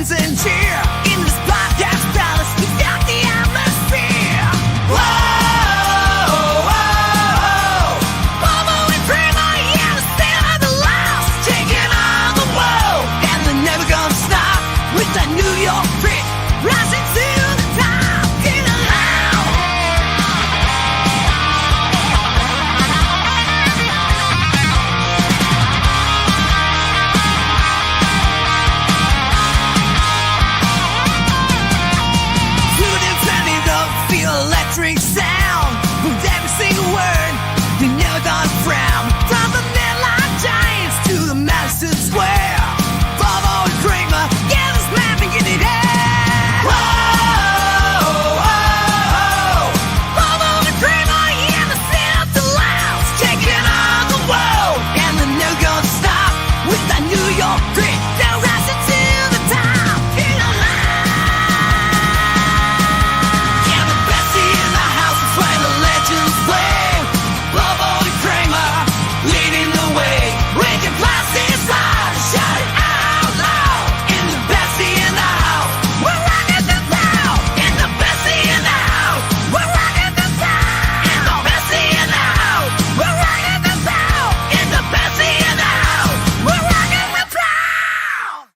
fans and cheer. In this podcast palace, we've got the atmosphere. Whoa, whoa, Bobo and Cramer, yeah, the stand of the lost, taking on the world, and they're never gonna stop with that New York grit, rising to the top, get loud. Tune in, turn it up, feel electric sound. With every single word, you're never gonna frown. From the midline giants to the Madison Square, Bobo and Cramer, yeah, this man been getting it out. Whoa, whoa, Bobo and Cramer, yeah, the stand up the louds, taking on the world, and they're never gonna stop with that New York grit. They're rising to the top, get alive. Yeah, the bestie in the house is where the legends play. Bobo and Cramer leading the way. We can blast this loud, shout it out loud. In the bestie in the house, we're rocking the town. In the bestie in the house, we're rocking the town. In the bestie in the house, we're rocking the town. In the bestie in the house, we're rocking the town.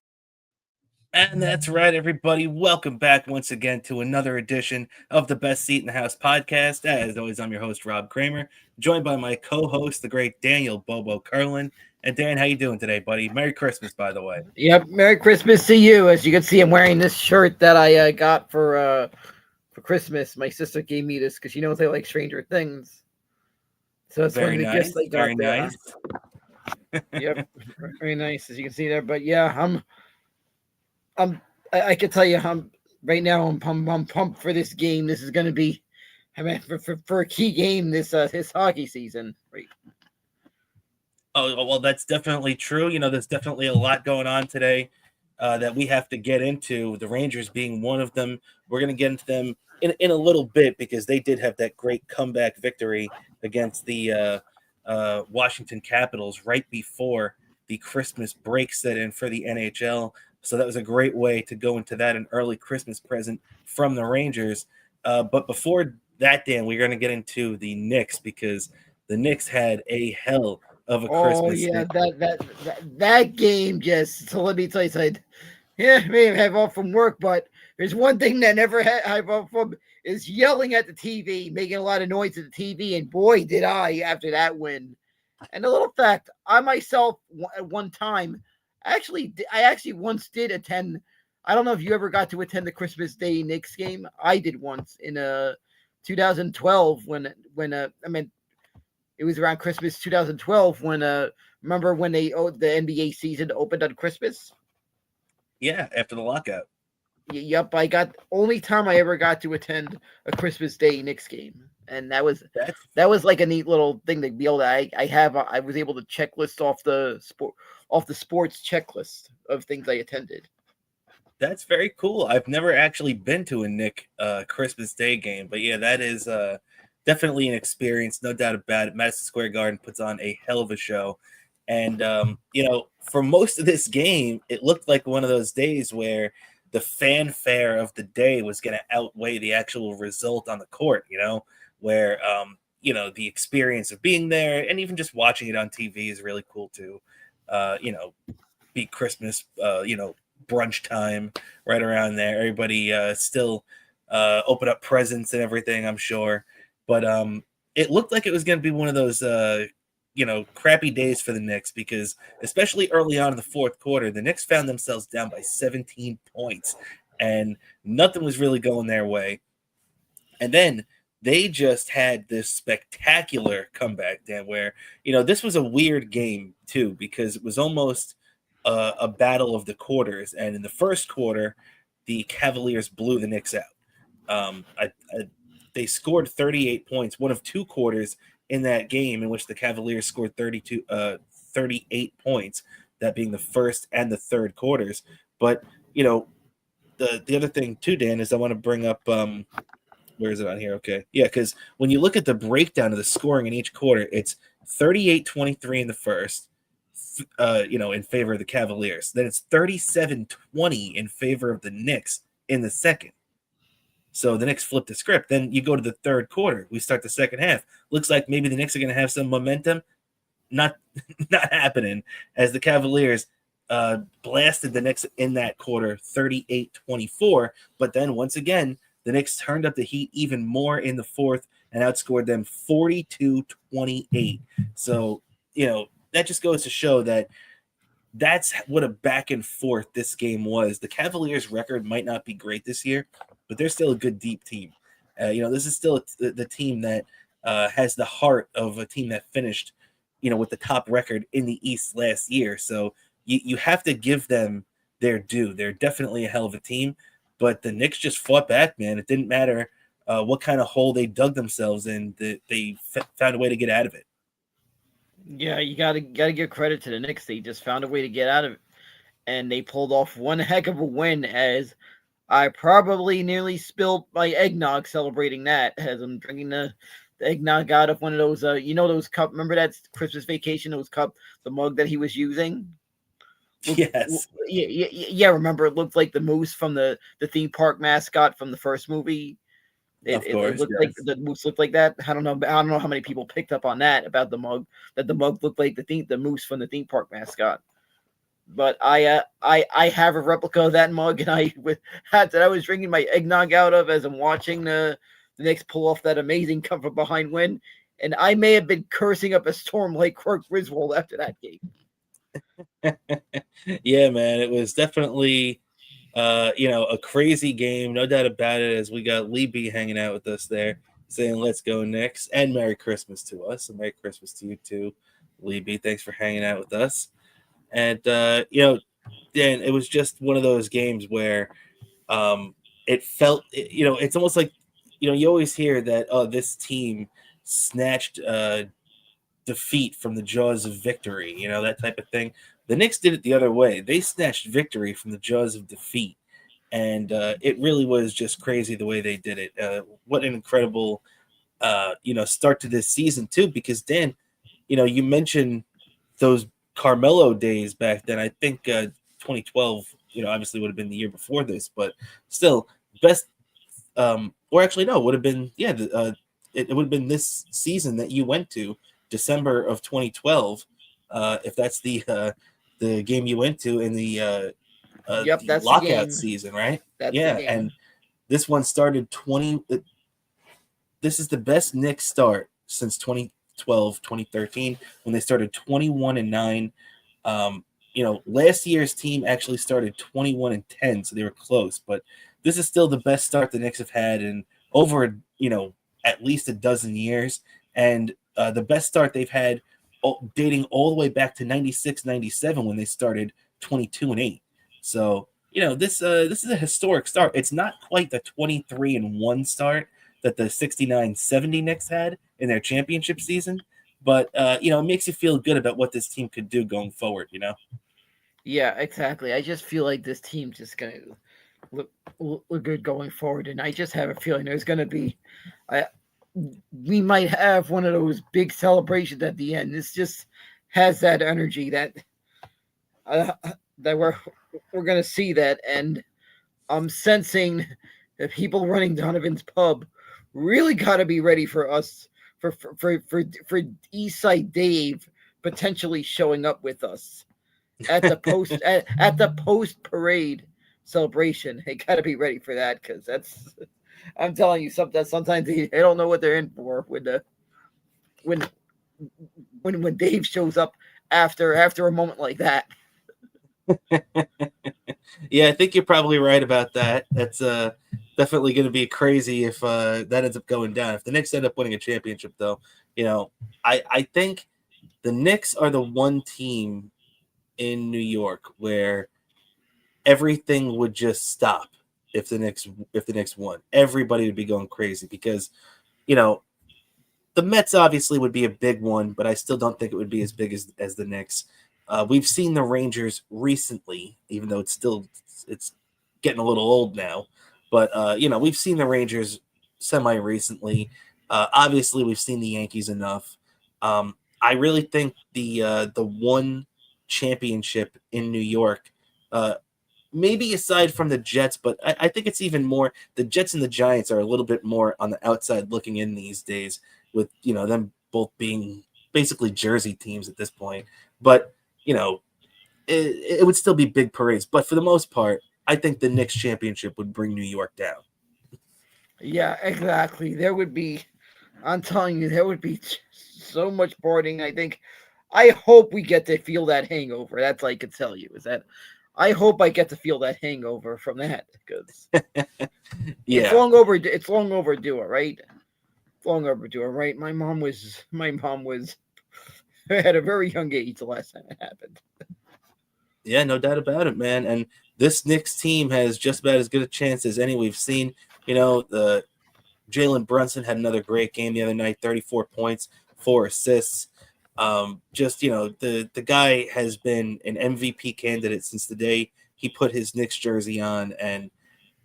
And that's right, everybody. Welcome back once again to another edition of the Best Seat in the House podcast. As always, I'm your host, Rob Kramer, joined by my co-host, the great Daniel Bobo Curlin. And Dan, how you doing today, buddy? Merry Christmas, by the way. Yep, Merry Christmas to you. As you can see, I'm wearing this shirt that I got for Christmas. My sister gave me this because she knows I like Stranger Things. So it's Very one of the nice. gifts I got Very there. nice. Yep, very nice, as you can see there. But yeah, I can tell you, right now I'm pumped for this game. This is going to be, I mean, for a key game this hockey season. Right. Oh, well, that's definitely true. You know, there's definitely a lot going on today that we have to get into, the Rangers being one of them. We're going to get into them in a little bit because they did have that great comeback victory against the Washington Capitals right before the Christmas break set in for the NHL. So that was a great way to go into that, an early Christmas present from the Rangers. But before that, Dan, we're going to get into the Knicks because the Knicks had a hell of a Christmas. Oh yeah, that game just. So let me tell you something. Yeah, I may have off from work, but there's one thing that never have off from is yelling at the TV, making a lot of noise at the TV, and boy, did I after that win. And a little fact, I myself at one time, I actually once did attend. I don't know if you ever got to attend the Christmas Day Knicks game. I did once in 2012 when I mean. It was around Christmas 2012 when remember when the NBA season opened on Christmas? Yeah, after the lockout. Yep, I got only time I ever got to attend a Christmas Day Knicks game, and that was like a neat little thing to be able to. I was able to checklist off the sports checklist of things I attended. That's very cool. I've never actually been to a Knick Christmas Day game, but yeah, that is definitely an experience, no doubt about it. Madison Square Garden puts on a hell of a show. And, you know, for most of this game, it looked like one of those days where the fanfare of the day was going to outweigh the actual result on the court, you know, where, you know, the experience of being there and even just watching it on TV is really cool too. You know, be Christmas, you know, brunch time right around there. Everybody still open up presents and everything, I'm sure. But it looked like it was going to be one of those, you know, crappy days for the Knicks because especially early on in the fourth quarter, the Knicks found themselves down by 17 points and nothing was really going their way. And then they just had this spectacular comeback, Dan, where, you know, this was a weird game too because it was almost a battle of the quarters. And in the first quarter, the Cavaliers blew the Knicks out. They scored 38 points, one of two quarters in that game in which the Cavaliers scored 38 points, that being the first and the third quarters. But, you know, the other thing too, Dan, is I want to bring up where is it on here? Okay. Yeah, because when you look at the breakdown of the scoring in each quarter, it's 38-23 in the first, in favor of the Cavaliers. Then it's 37-20 in favor of the Knicks in the second. So the Knicks flip the script. Then you go to the third quarter. We start the second half. Looks like maybe the Knicks are going to have some momentum. Not happening, as the Cavaliers blasted the Knicks in that quarter 38-24. But then once again, the Knicks turned up the heat even more in the fourth and outscored them 42-28. So, that just goes to show that that's what a back and forth this game was. The Cavaliers' record might not be great this year, but they're still a good deep team. This is still the team that has the heart of a team that finished, with the top record in the East last year. So you have to give them their due. They're definitely a hell of a team, but the Knicks just fought back, man. It didn't matter what kind of hole they dug themselves in. They found a way to get out of it. Yeah, you gotta give credit to the Knicks. They just found a way to get out of it, and they pulled off one heck of a win. As I probably nearly spilled my eggnog celebrating that, as I'm drinking the eggnog out of one of those, those cup. Remember that Christmas Vacation, those cup, the mug that he was using. Yes. Yeah. Remember, it looked like the moose from the theme park mascot from the first movie. It looked like the moose looked like that. I don't know how many people picked up on that about the mug. That the mug looked like the moose from the theme park mascot. But I have a replica of that mug, and I was drinking my eggnog out of as I'm watching the Knicks pull off that amazing come from behind win. And I may have been cursing up a storm like Clark Griswold after that game. Yeah, man, it was definitely a crazy game, no doubt about it, as we got Lee B hanging out with us there saying let's go Knicks, and Merry Christmas to us, and Merry Christmas to you too, Lee B. Thanks for hanging out with us. And Dan, it was just one of those games where it felt it's almost like you always hear that this team snatched defeat from the jaws of victory, that type of thing. The Knicks did it the other way. They snatched victory from the jaws of defeat. And it really was just crazy the way they did it. What an incredible, start to this season, too, because, Dan, you mentioned those Carmelo days back then. I think 2012, obviously would have been the year before this, but still, best, or actually, no, would have been, it would have been this season that you went to, December of 2012, if that's the game you went to in the That's lockout the season, right? That's yeah, and this one started 20. This is the best Knicks start since 2012, 2013, when they started 21-9. Last year's team actually started 21-10, so they were close, but this is still the best start the Knicks have had in over, at least a dozen years, and the best start they've had dating all the way back to 96-97 when they started 22-8. So, this is a historic start. It's not quite the 23-1 start that the 69-70 Knicks had in their championship season, but it makes you feel good about what this team could do going forward, Yeah, exactly. I just feel like this team's just gonna look good going forward, and I just have a feeling there's gonna be we might have one of those big celebrations at the end. This just has that energy that that we're gonna see that, and I'm sensing that people running Donovan's pub really got to be ready for us for Eastside Dave potentially showing up with us at the post at the post parade celebration. They got to be ready for that, because that's. I'm telling you something. Sometimes they don't know what they're in for when Dave shows up after a moment like that. Yeah, I think you're probably right about that. That's definitely going to be crazy if that ends up going down. If the Knicks end up winning a championship, though, I think the Knicks are the one team in New York where everything would just stop if the Knicks won. Everybody would be going crazy because, the Mets obviously would be a big one, but I still don't think it would be as big as the Knicks. We've seen the Rangers recently, even though it's getting a little old now. But we've seen the Rangers semi-recently. Obviously, we've seen the Yankees enough. I really think the one championship in New York. Maybe aside from the Jets, but I think it's even more the Jets and the Giants are a little bit more on the outside looking in these days, with them both being basically jersey teams at this point. But it would still be big parades. But for the most part, I think the Knicks championship would bring New York down. Yeah, exactly. I'm telling you, there would be so much partying. I hope we get to feel that hangover. That's all I can tell you. Is that I hope I get to feel that hangover from that, because Yeah, it's long overdue. It's long overdue, right? It's long overdue, right? My mom was at a very young age the last time it happened. yeah, no doubt about it, man. And this Knicks team has just about as good a chance as any we've seen. The Jalen Brunson had another great game the other night, 34 points, 4 assists. The guy has been an MVP candidate since the day he put his Knicks jersey on, and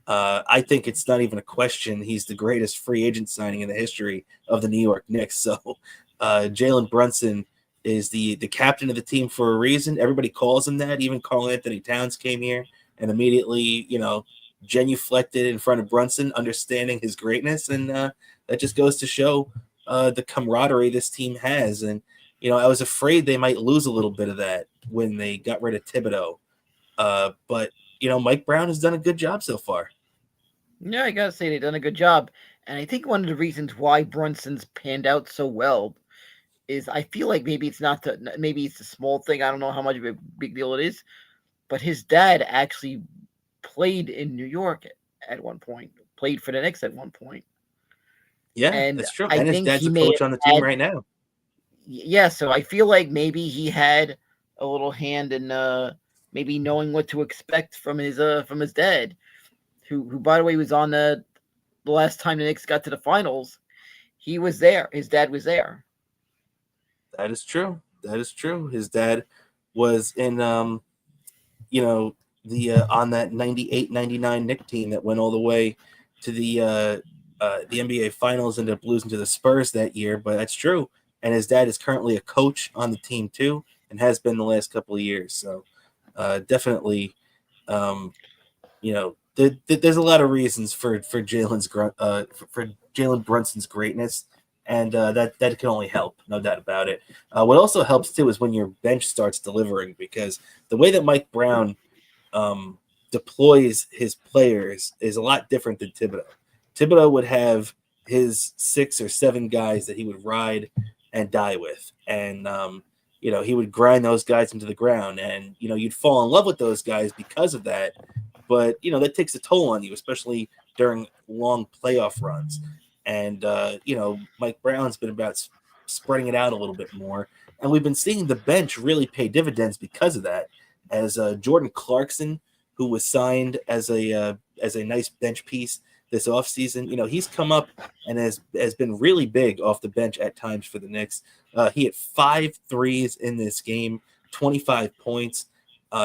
I think it's not even a question. He's the greatest free agent signing in the history of the New York Knicks. So Jalen Brunson is the captain of the team for a reason. Everybody calls him that. Even Karl Anthony Towns came here and immediately, genuflected in front of Brunson, understanding his greatness. And that just goes to show the camaraderie this team has. And, I was afraid they might lose a little bit of that when they got rid of Thibodeau. But Mike Brown has done a good job so far. Yeah, I gotta say they've done a good job, and I think one of the reasons why Brunson's panned out so well is I feel like maybe it's a small thing. I don't know how much of a big deal it is, but his dad actually played in New York at one point, played for the Knicks at one point. Yeah, And that's true. I And his think dad's he a may coach have on the team had, right now. yeah, so I feel like maybe he had a little hand in maybe knowing what to expect from his dad, who by the way was on the last time the Knicks got to the finals. He was there. His dad was there. That is true. That is true. His dad was in the on that 98-99 Knick team that went all the way to the NBA Finals, ended up losing to the Spurs that year, but that's true. And his dad is currently a coach on the team too, and has been the last couple of years. So definitely, there's a lot of reasons for Jalen Brunson's greatness, and that can only help, no doubt about it. What also helps too is when your bench starts delivering, because the way that Mike Brown deploys his players is a lot different than Thibodeau. Thibodeau would have his 6 or 7 guys that he would ride and die with, and he would grind those guys into the ground, and you'd fall in love with those guys because of that. But that takes a toll on you, especially during long playoff runs. And Mike Brown's been about spreading it out a little bit more, and we've been seeing the bench really pay dividends because of that. As Jordan Clarkson, who was signed as a nice bench piece this offseason, he's come up and has been really big off the bench at times for the Knicks. He hit 5 threes in this game, 25 points,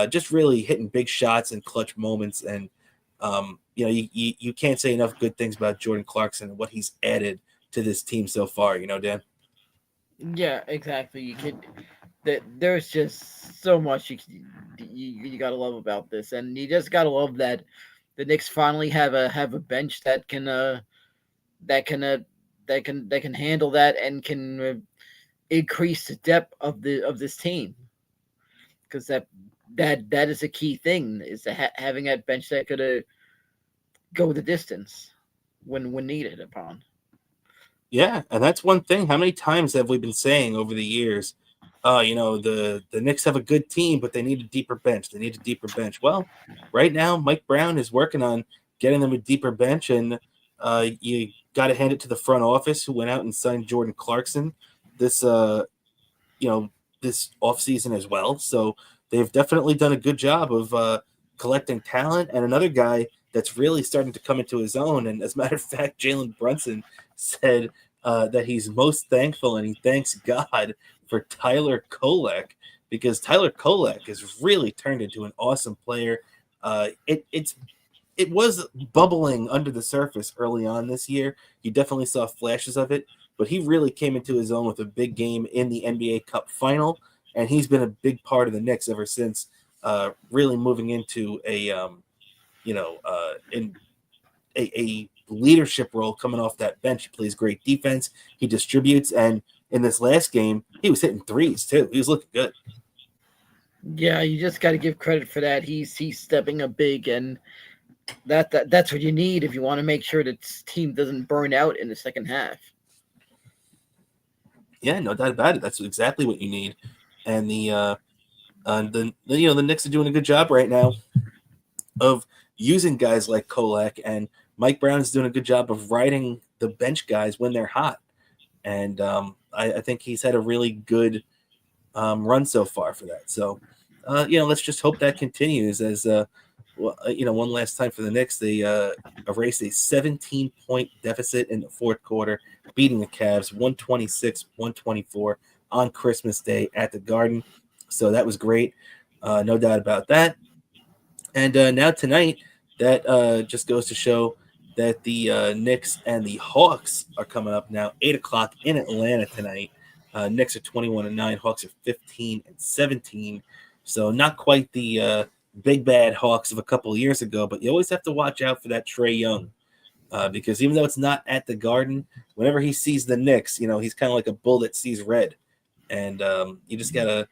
just really hitting big shots in clutch moments. And you can't say enough good things about Jordan Clarkson and what he's added to this team so far. Dan. Yeah, exactly. There's just so much you gotta love about this, and you just gotta love that the Knicks finally have a bench that can handle that and can increase the depth of this team, because that is a key thing, is having that bench that could go the distance when needed upon. Yeah, and that's one thing. How many times have we been saying over the years, the Knicks have a good team, but they need a deeper bench. They need a deeper bench. Well, right now, Mike Brown is working on getting them a deeper bench, and you got to hand it to the front office, who went out and signed Jordan Clarkson this this offseason as well. So they've definitely done a good job of collecting talent, and another guy that's really starting to come into his own. And as a matter of fact, Jalen Brunson said that he's most thankful and he thanks God for Tyler Kolek, because Tyler Kolek has really turned into an awesome player. It was bubbling under the surface early on this year. You definitely saw flashes of it, but he really came into his own with a big game in the NBA Cup final. and he's been a big part of the Knicks ever since. Really moving into in a leadership role coming off that bench. He plays great defense. He distributes, and in this last game, he was hitting threes too. He was looking good. Yeah, you just got to give credit for that. He's stepping up big, and that's what you need if you want to make sure that team doesn't burn out in the second half. Yeah, no doubt about it. That's exactly what you need, and the Knicks are doing a good job right now of using guys like Kolak, and Mike Brown is doing a good job of riding the bench guys when they're hot. And I think he's had a really good run so far for that. So, let's just hope that continues as, one last time for the Knicks. They erased a 17-point deficit in the fourth quarter, beating the Cavs 126-124 on Christmas Day at the Garden. So that was great. No doubt about that. And now tonight, that just goes to show that the Knicks and the Hawks are coming up now, 8 o'clock in Atlanta tonight. Knicks are 21-9, Hawks are 15-17. So not quite the big bad Hawks of a couple of years ago, but you always have to watch out for that Trae Young. Because even though it's not at the Garden, whenever he sees the Knicks, he's kind of like a bull that sees red. And you just got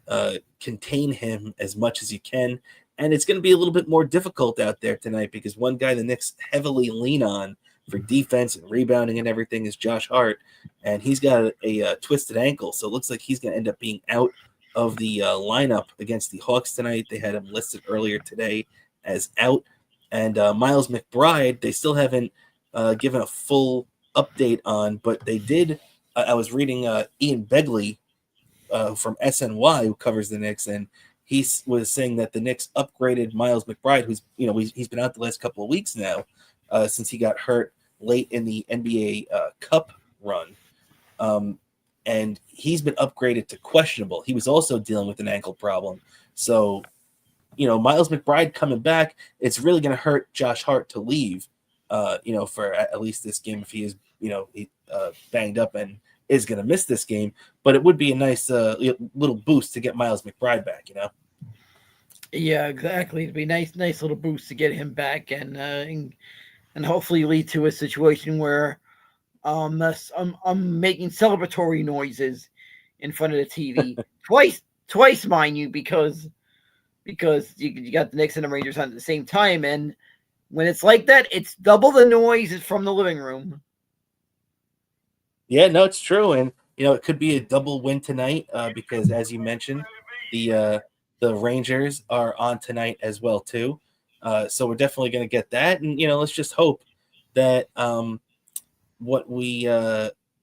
to contain him as much as you can. And it's going to be a little bit more difficult out there tonight because one guy the Knicks heavily lean on for defense and rebounding and everything is Josh Hart. And he's got a twisted ankle. So it looks like he's going to end up being out of the lineup against the Hawks tonight. They had him listed earlier today as out. And Miles McBride, they still haven't given a full update on, but they did. I was reading Ian Begley from SNY, who covers the Knicks, and he was saying that the Knicks upgraded Miles McBride, who's he's been out the last couple of weeks now since he got hurt late in the NBA Cup run, and he's been upgraded to questionable. He was also dealing with an ankle problem, so Miles McBride coming back, it's really going to hurt Josh Hart to leave, for at least this game if he is banged up and is going to miss this game, but it would be a nice little boost to get Miles McBride back, Yeah, exactly. It'd be nice little boost to get him back, and hopefully lead to a situation where I'm making celebratory noises in front of the TV twice, mind you, because you got the Knicks and the Rangers on at the same time, and when it's like that, it's double the noise from the living room. Yeah, no, it's true, and it could be a double win tonight because, as you mentioned, the Rangers are on tonight as well too. So we're definitely going to get that, and let's just hope that what we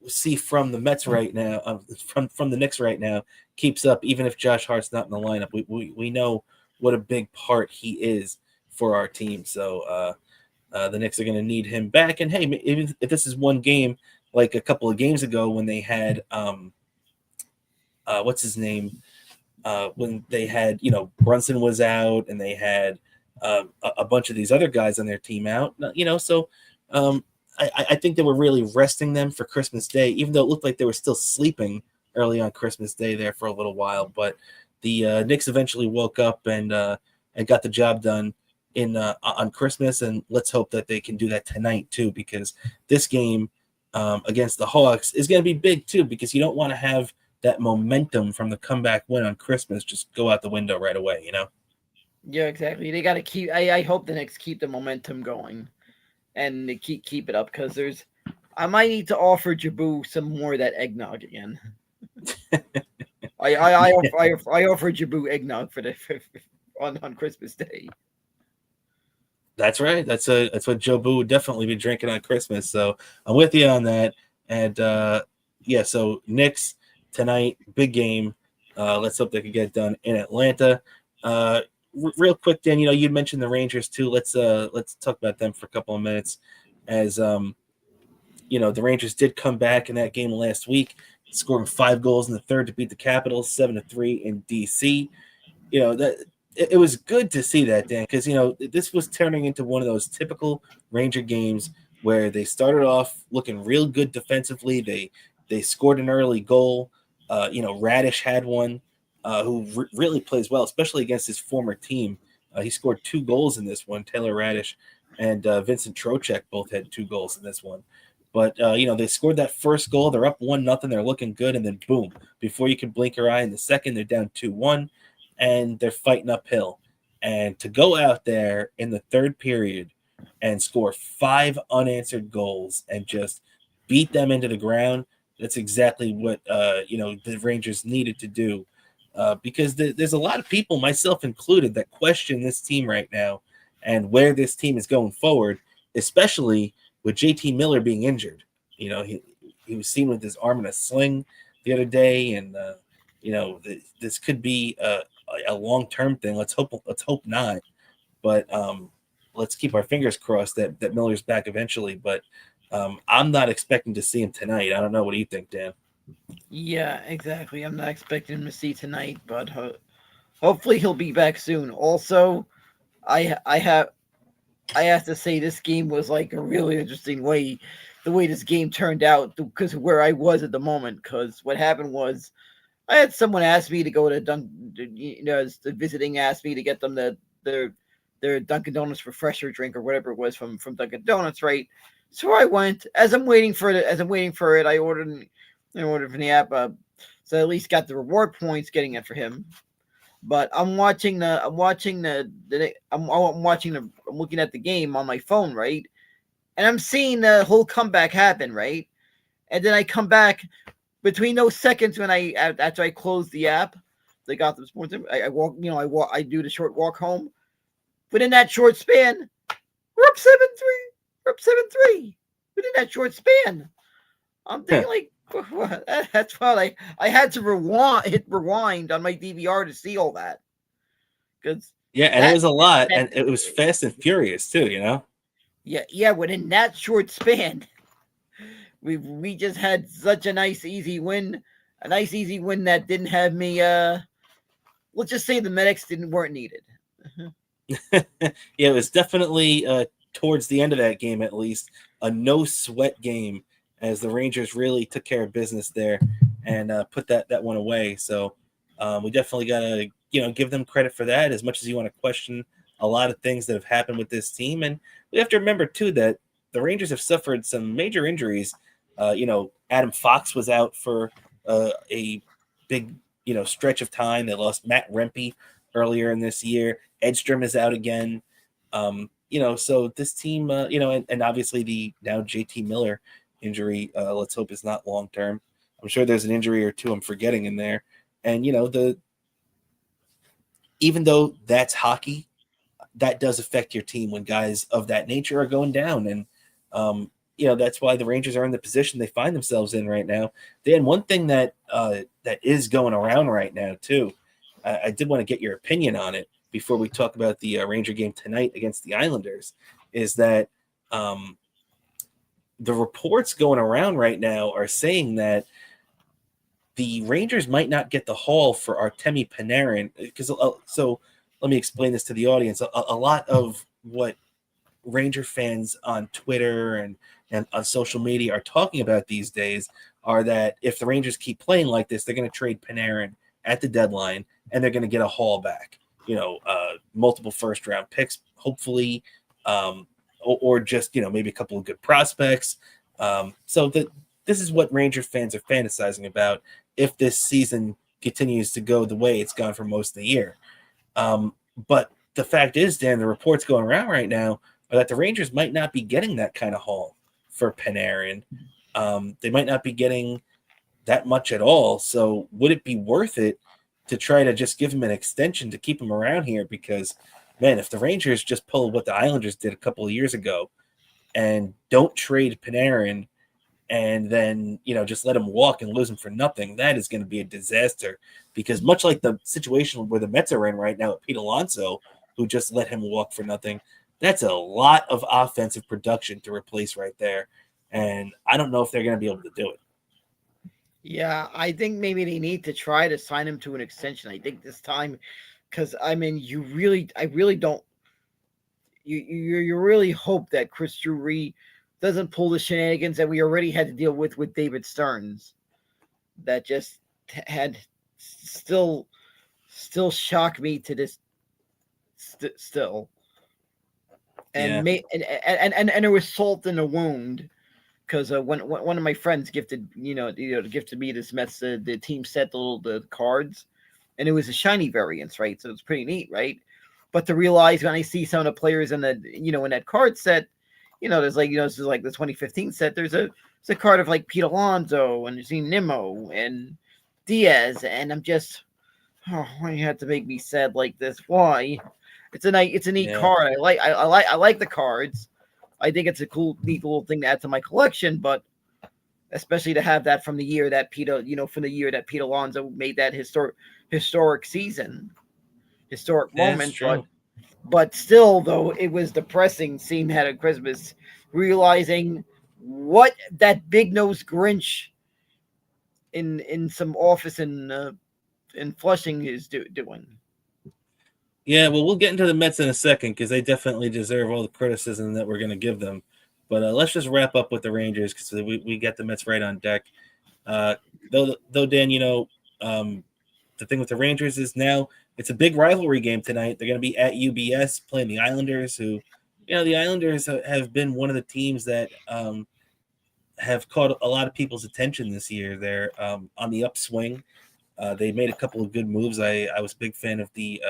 see from the Mets right now, from the Knicks right now, keeps up. Even if Josh Hart's not in the lineup, we know what a big part he is for our team. So the Knicks are going to need him back. And hey, even if this is one game, like a couple of games ago when they had what's his name, when they had Brunson was out and they had a bunch of these other guys on their team out, so I think they were really resting them for Christmas Day, even though it looked like they were still sleeping early on Christmas Day there for a little while. But the Knicks eventually woke up and got the job done on Christmas, and let's hope that they can do that tonight too, because this game against the Hawks is going to be big too, because you don't want to have that momentum from the comeback win on Christmas just go out the window right away, Yeah, exactly. They got to keep. I hope the Knicks keep the momentum going, and they keep it up, because I might need to offer Jabu some more of that eggnog again. I offered Jabu eggnog on Christmas Day. That's right. That's what Joe Boo would definitely be drinking on Christmas. So I'm with you on that. And so Knicks tonight, big game. Let's hope they can get it done in Atlanta. Real quick, Dan, you'd mentioned the Rangers too. Let's talk about them for a couple of minutes. As the Rangers did come back in that game last week, scoring 5 goals in the third to beat the Capitals 7-3 in DC. That it was good to see that, Dan, because this was turning into one of those typical Ranger games where they started off looking real good defensively. They scored an early goal. Radish had one who really plays well, especially against his former team. He scored 2 goals in this one. Taylor Radish and Vincent Trocheck both had 2 goals in this one. But they scored that first goal. They're up 1-0. They're looking good, and then boom! Before you can blink your eye, in the second, they're down 2-1, and they're fighting uphill. And to go out there in the third period and score 5 unanswered goals and just beat them into the ground, that's exactly what the Rangers needed to do. Because there's a lot of people, myself included, that question this team right now and where this team is going forward, especially with JT Miller being injured. He was seen with his arm in a sling the other day, and this could be a long-term thing. Let's hope not, but let's keep our fingers crossed that Miller's back eventually. But I'm not expecting to see him tonight. I don't know. What do you think, Dan? Yeah, exactly. I'm not expecting him to see tonight, but hopefully he'll be back soon. Also, I have to say this game was like a really interesting way, the way this game turned out, because of where I was at the moment. Because what happened was, I had someone ask me to go to the visiting asked me to get them their Dunkin' Donuts refresher drink or whatever it was from Dunkin' Donuts, right? So I went. As I'm waiting for it, I ordered from the app, so I at least got the reward points getting it for him. But I'm looking at the game on my phone, right? And I'm seeing the whole comeback happen, right? And then I come back between those seconds when after I close the app, they got the sports. I do the short walk home. But in that short span, we're up 7-3. We're up 7-3. Within that short span, I'm thinking like, that's why I had to hit rewind on my DVR to see all that. And it was a lot, and it was fast and furious too. Yeah. Within that short span, we just had such a nice easy win that didn't have me. Let's just say the medics weren't needed. It was definitely towards the end of that game, at least, a no sweat game, as the Rangers really took care of business there and put that one away. So we definitely got to give them credit for that, as much as you want to question a lot of things that have happened with this team. And we have to remember too that the Rangers have suffered some major injuries. Adam Fox was out for a big stretch of time. They lost Matt Rempe earlier in this year. Edstrom is out again. So this team, and obviously the now JT Miller injury, let's hope is not long term. I'm sure there's an injury or two I'm forgetting in there. And even though that's hockey, that does affect your team when guys of that nature are going down. And that's why the Rangers are in the position they find themselves in right now. Dan, one thing that is going around right now too, I did want to get your opinion on it before we talk about the Ranger game tonight against the Islanders, is that the reports going around right now are saying that the Rangers might not get the haul for Artemi Panarin. Because so let me explain this to the audience. A lot of what Ranger fans on Twitter and on social media are talking about these days are that if the Rangers keep playing like this, they're going to trade Panarin at the deadline and they're going to get a haul back. Multiple first round picks, hopefully, or just maybe a couple of good prospects. So this is what Ranger fans are fantasizing about if this season continues to go the way it's gone for most of the year. But the fact is, Dan, the reports going around right now are that the Rangers might not be getting that kind of haul for Panarin. They might not be getting that much at all. So would it be worth it to try to just give him an extension to keep him around here? Because, man, if the Rangers just pull what the Islanders did a couple of years ago and don't trade Panarin and then, just let him walk and lose him for nothing, that is going to be a disaster. Because much like the situation where the Mets are in right now with Pete Alonso, who just let him walk for nothing, that's a lot of offensive production to replace right there. And I don't know if they're going to be able to do it. Yeah, I think maybe they need to try to sign him to an extension. I think this time, because I really don't. You really hope that Chris Drury doesn't pull the shenanigans that we already had to deal with David Stearns, that just had still still shock me to this still. And, Yeah. and there was salt in the wound because when one of my friends gifted gifted me this Mets the team set the cards, and it was a shiny variants, right? So it's pretty neat, right? But to realize when I see some of the players in the in that card set, there's this is like the 2015 set. There's a card of like Pete Alonso and there's Nimmo and Diaz, and I'm just, oh, why you have to make me sad like this? Why? It's a neat Yeah. card. I like the cards. I think it's a neat little thing to add to my collection, but especially to have that from the year that Pete Alonso made that historic season, historic That's moment. true. But still, though, it was depressing seeing that at Christmas, realizing what that big nosed Grinch in some office in Flushing is doing. Yeah, well, we'll get into the Mets in a second because they definitely deserve all the criticism that we're going to give them. But let's just wrap up with the Rangers because we got the Mets right on deck. Though Dan, the thing with the Rangers is now it's a big rivalry game tonight. They're going to be at UBS playing the Islanders, who, the Islanders have been one of the teams that have caught a lot of people's attention this year. They're on the upswing. They made a couple of good moves. I was a big fan of the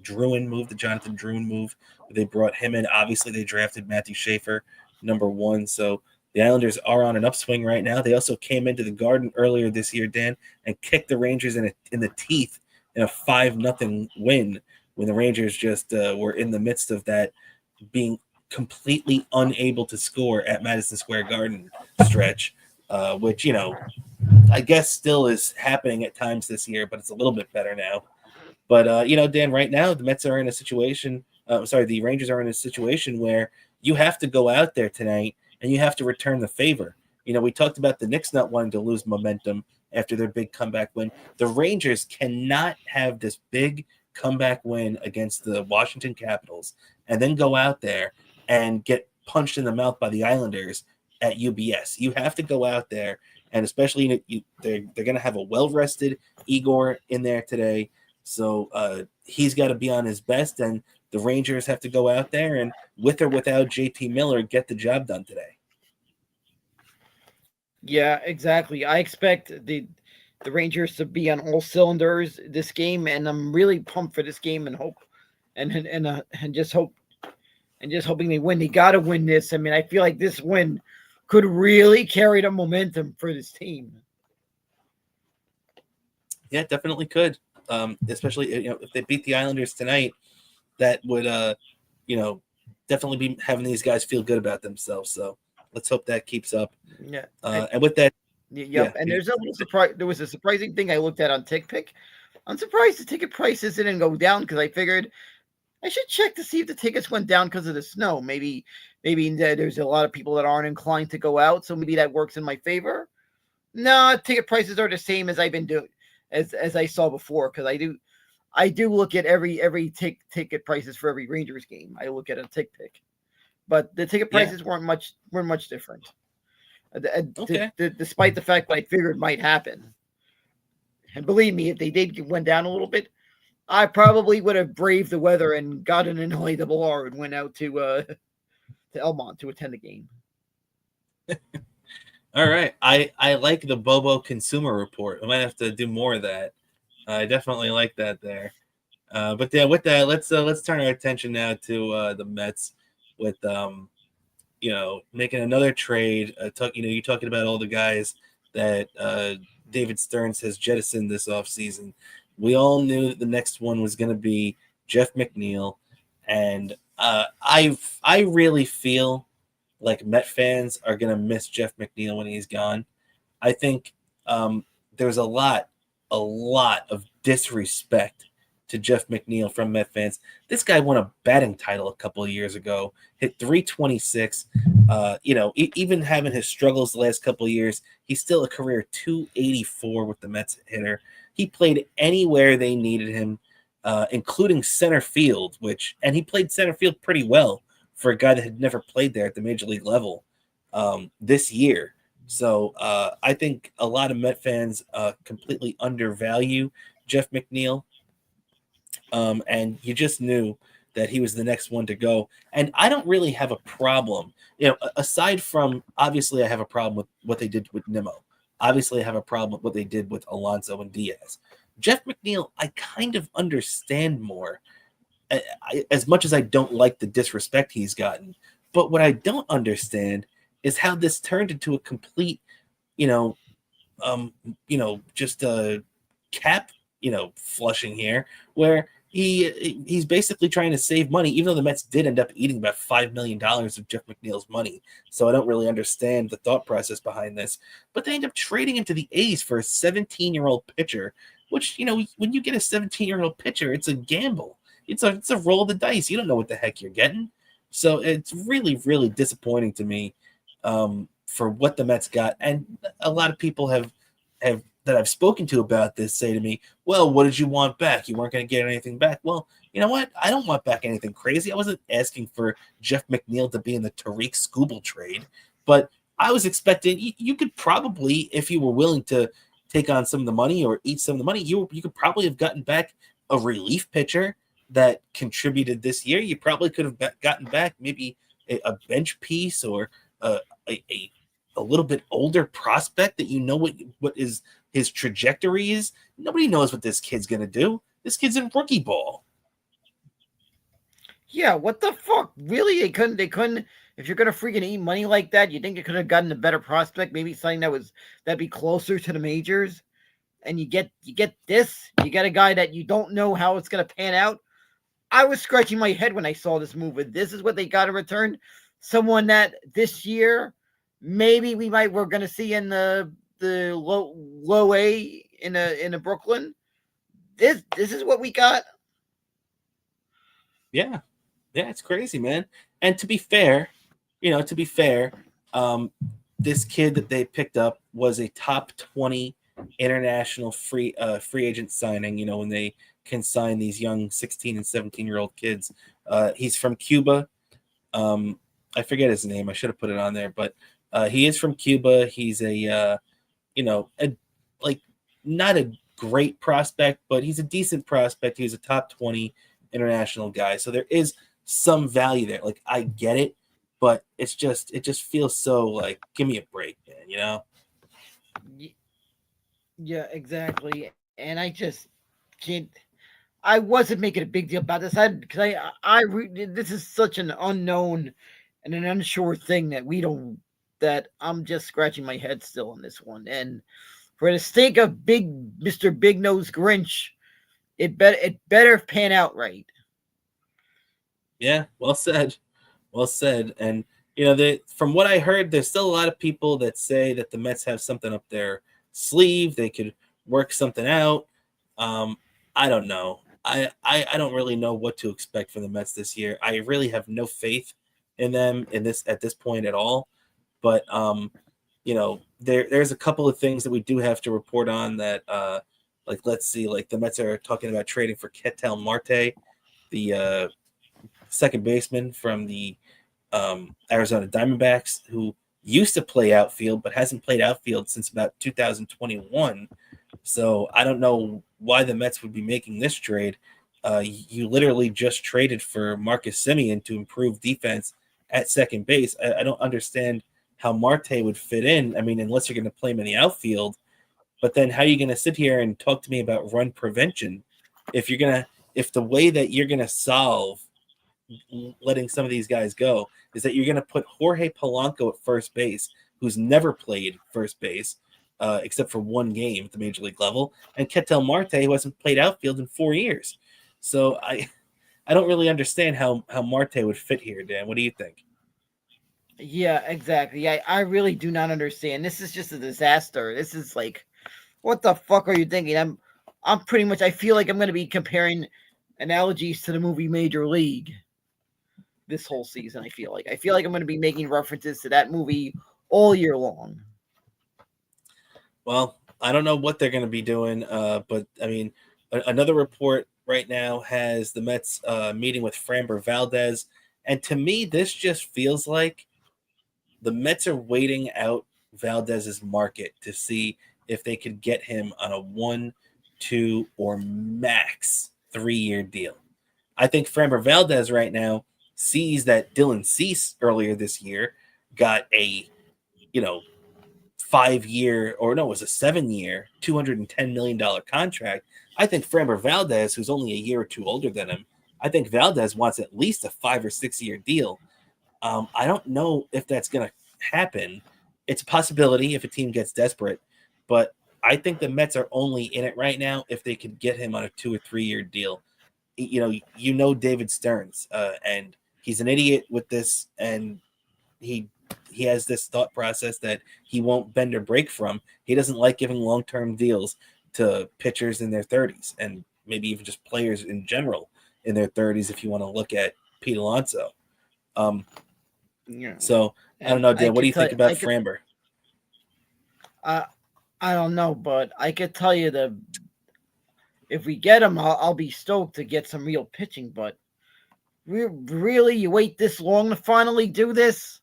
Druin move, the Jonathan Druin move. They brought him in. Obviously, they drafted Matthew Schaefer, number 1. So the Islanders are on an upswing right now. They also came into the Garden earlier this year, Dan, and kicked the Rangers in the teeth in a 5-0 win when the Rangers just were in the midst of that being completely unable to score at Madison Square Garden stretch, which, I guess still is happening at times this year, but it's a little bit better now. But, Dan, right now the Mets are in a situation the Rangers are in a situation where you have to go out there tonight and you have to return the favor. We talked about the Knicks not wanting to lose momentum after their big comeback win. The Rangers cannot have this big comeback win against the Washington Capitals and then go out there and get punched in the mouth by the Islanders at UBS. You have to go out there, and especially they're going to have a well-rested Igor in there today. So he's got to be on his best, and the Rangers have to go out there and, with or without JT Miller, get the job done today. Yeah, exactly. I expect the Rangers to be on all cylinders this game, and I'm really pumped for this game and hope and just hoping they win. They got to win this. I mean, I feel like this win could really carry the momentum for this team. Yeah, definitely could. Especially if they beat the Islanders tonight, that would definitely be having these guys feel good about themselves. So let's hope that keeps up. Yeah, and with that, yeah. And there's a little surprise. There was a surprising thing I looked at on TickPick. I'm surprised the ticket prices didn't go down because I figured I should check to see if the tickets went down because of the snow. Maybe there's a lot of people that aren't inclined to go out, so maybe that works in my favor. No, ticket prices are the same as I've been doing. As I saw before, because I do look at every ticket prices for every Rangers game. I look at a TickPick, but the ticket prices weren't much different. Okay. Despite the fact that I figured might happen, and believe me, if they went down a little bit, I probably would have braved the weather and gotten an LARR and went out to Elmont to attend the game. All right. I like the Bobo Consumer Report. I might have to do more of that. I definitely like that there. But yeah, with that, let's turn our attention now to the Mets with making another trade. You're talking about all the guys that David Stearns has jettisoned this offseason. We all knew that the next one was going to be Jeff McNeil, and I really feel like Met fans are going to miss Jeff McNeil when he's gone. I think there's a lot of disrespect to Jeff McNeil from Met fans. This guy won a batting title a couple of years ago, hit 326. Even having his struggles the last couple of years, he's still a career 284 with the Mets hitter. He played anywhere they needed him, including center field, and he played center field pretty well for a guy that had never played there at the major league level this year. So I think a lot of Met fans completely undervalue Jeff McNeil, and you just knew that he was the next one to go. And I don't really have a problem, aside from obviously I have a problem with what they did with Nimmo. Obviously, I have a problem with what they did with Alonso and Diaz. Jeff McNeil, I kind of understand more, as much as I don't like the disrespect he's gotten. But what I don't understand is how this turned into a complete, you know, just a cap, flushing here, where he's basically trying to save money, even though the Mets did end up eating about $5 million of Jeff McNeil's money. So I don't really understand the thought process behind this. But they end up trading him to the A's for a 17-year-old pitcher, which, when you get a 17-year-old pitcher, it's a gamble. It's a roll of the dice. You don't know what the heck you're getting. So it's really, really disappointing to me, for what the Mets got. And a lot of people have that I've spoken to about this say to me, well, what did you want back? You weren't going to get anything back. Well, you know what? I don't want back anything crazy. I wasn't asking for Jeff McNeil to be in the Tariq Skubal trade, but I was expecting you could probably, if you were willing to take on some of the money or eat some of the money, you could probably have gotten back a relief pitcher that contributed this year. You probably could have gotten back maybe a bench piece or a little bit older prospect that what is his trajectory is. Nobody knows what this kid's gonna do. This kid's in rookie ball. Yeah, what the fuck? Really? They couldn't. If you're gonna freaking eat money like that, you think you could have gotten a better prospect, maybe something that'd be closer to the majors, and you get this. You get a guy that you don't know how it's gonna pan out. I was scratching my head when I saw this move. This is what they got to return. Someone that this year maybe we're going to see in the low A in a Brooklyn. This is what we got. Yeah, it's crazy, man. And to be fair, this kid that they picked up was a top 20 international free agent signing. When they can sign these young 16 and 17-year-old kids. He's from Cuba. I forget his name. I should have put it on there, but he is from Cuba. He's not a great prospect, but he's a decent prospect. He was a top 20 international guy. So there is some value there. Like, I get it, but it just feels so like, give me a break, man, Yeah, exactly. And I just can't. I wasn't making a big deal about this. This is such an unknown and an unsure thing that I'm just scratching my head still on this one. And for the sake of Mr. Big Nose Grinch, it better pan out right. Yeah, well said. And from what I heard, there's still a lot of people that say that the Mets have something up their sleeve. They could work something out. I don't know. I don't really know what to expect from the Mets this year. I really have no faith in them at this point at all. But there's a couple of things that we do have to report on that let's see, the Mets are talking about trading for Ketel Marte, the second baseman from the Arizona Diamondbacks, who used to play outfield but hasn't played outfield since about 2021. So I don't know why the Mets would be making this trade. You literally just traded for Marcus Semien to improve defense at second base. I don't understand how Marte would fit in. I mean, unless you're going to play him in the outfield. But then how are you going to sit here and talk to me about run prevention if the way that you're going to solve letting some of these guys go is that you're going to put Jorge Polanco at first base, who's never played first base except for one game at the major league level, and Ketel Marte, who hasn't played outfield in 4 years. So I don't really understand how Marte would fit here, Dan. What do you think? Yeah, exactly. I really do not understand. This is just a disaster. This is like, what the fuck are you thinking? I'm pretty much, I feel like I'm going to be comparing analogies to the movie Major League this whole season. I feel like I'm going to be making references to that movie all year long. Well, I don't know what they're going to be doing, but I mean, another report right now has the Mets meeting with Framber Valdez, and to me, this just feels like the Mets are waiting out Valdez's market to see if they could get him on a 1, 2, or max 3-year deal. I think Framber Valdez right now sees that Dylan Cease earlier this year got a, 5-year, or no, it was a 7-year, $210 million contract. I think Framber Valdez, who's only a year or two older than him, I think Valdez wants at least a 5 or 6-year deal. I don't know if that's going to happen. It's a possibility if a team gets desperate, but I think the Mets are only in it right now if they could get him on a 2 or 3-year deal. David Stearns, and he's an idiot with this, and he has this thought process that he won't bend or break from. He doesn't like giving long-term deals to pitchers in their 30s, and maybe even just players in general in their 30s, if you want to look at Pete Alonso. So I don't know, Dan. What do you think about Framber? I don't know, but I could tell you if we get him, I'll be stoked to get some real pitching. But really, you wait this long to finally do this,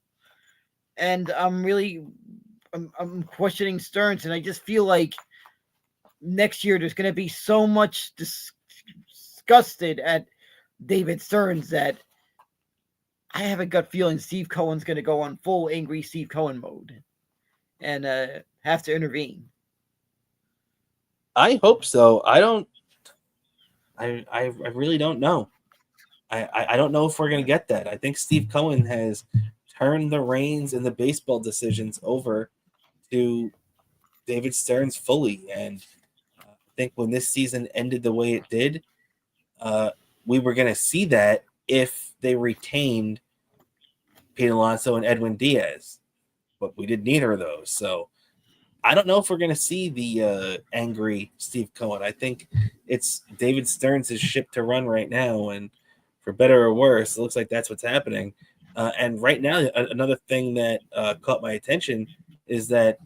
and I'm questioning Stearns, and I just feel like next year there's going to be so much disgusted at David Stearns that I have a gut feeling Steve Cohen's going to go on full angry Steve Cohen mode and have to intervene. I hope so. I really don't know. I don't know if we're going to get that. I think Steve Cohen has turned the reins and the baseball decisions over to David Stearns fully. And I think when this season ended the way it did, we were going to see that if they retained Pete Alonso and Edwin Diaz. But we did neither of those. So I don't know if we're going to see the angry Steve Cohen. I think it's David Stearns' ship to run right now. And for better or worse, it looks like that's what's happening. And right now, another thing that caught my attention is that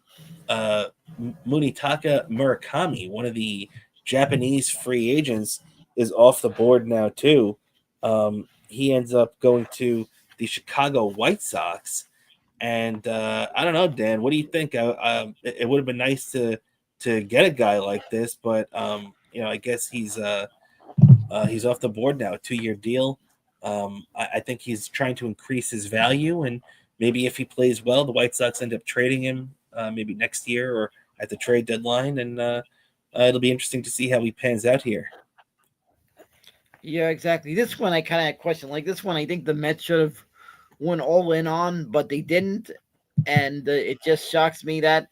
Munetaka Murakami, one of the Japanese free agents, is off the board now too. He ends up going to the Chicago White Sox. And I don't know, Dan, what do you think? It would have been nice to get a guy like this, but I guess he's off the board now, a 2-year deal. I think he's trying to increase his value, and maybe if he plays well, the White Sox end up trading him maybe next year or at the trade deadline, and it'll be interesting to see how he pans out here. Yeah, exactly. This one I kind of question. Like this one, I think the Mets should have went all in on, but they didn't, and it just shocks me that.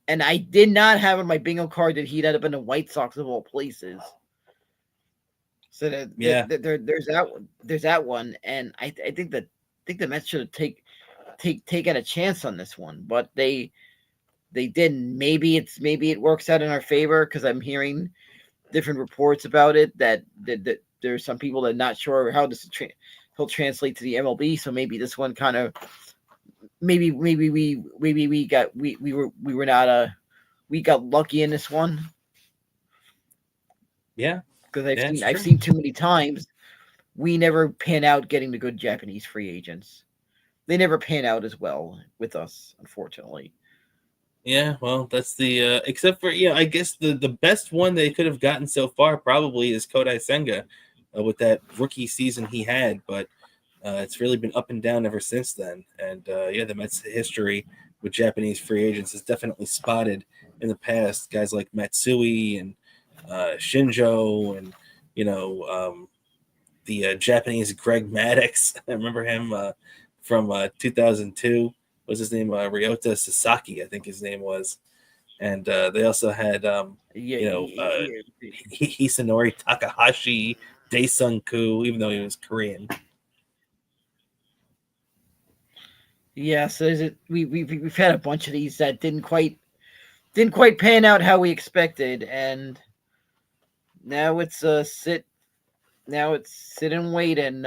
And I did not have on my bingo card that he'd end up in the White Sox of all places. So there's that one, and I think the Mets should have taken a chance on this one, but they didn't. Maybe it works out in our favor because I'm hearing different reports about it that there's some people that are not sure how this he'll translate to the MLB. So maybe this one kind of we got lucky in this one. Yeah. Because I've seen too many times we never pan out getting the good Japanese free agents. They never pan out as well with us, unfortunately. Yeah, well, that's the except for I guess the best one they could have gotten so far probably is Kodai Senga with that rookie season he had, but it's really been up and down ever since then. And the Mets' history with Japanese free agents is definitely spotted in the past. Guys like Matsui and Shinjo, and the Japanese Greg Maddux. I remember him from 2002. What's his name? Ryota Sasaki, I think his name was. And they also had Hisanori Takahashi, Daesung Koo, even though he was Korean. Yeah, so we've had a bunch of these that didn't quite pan out how we expected, and now it's sit and wait, and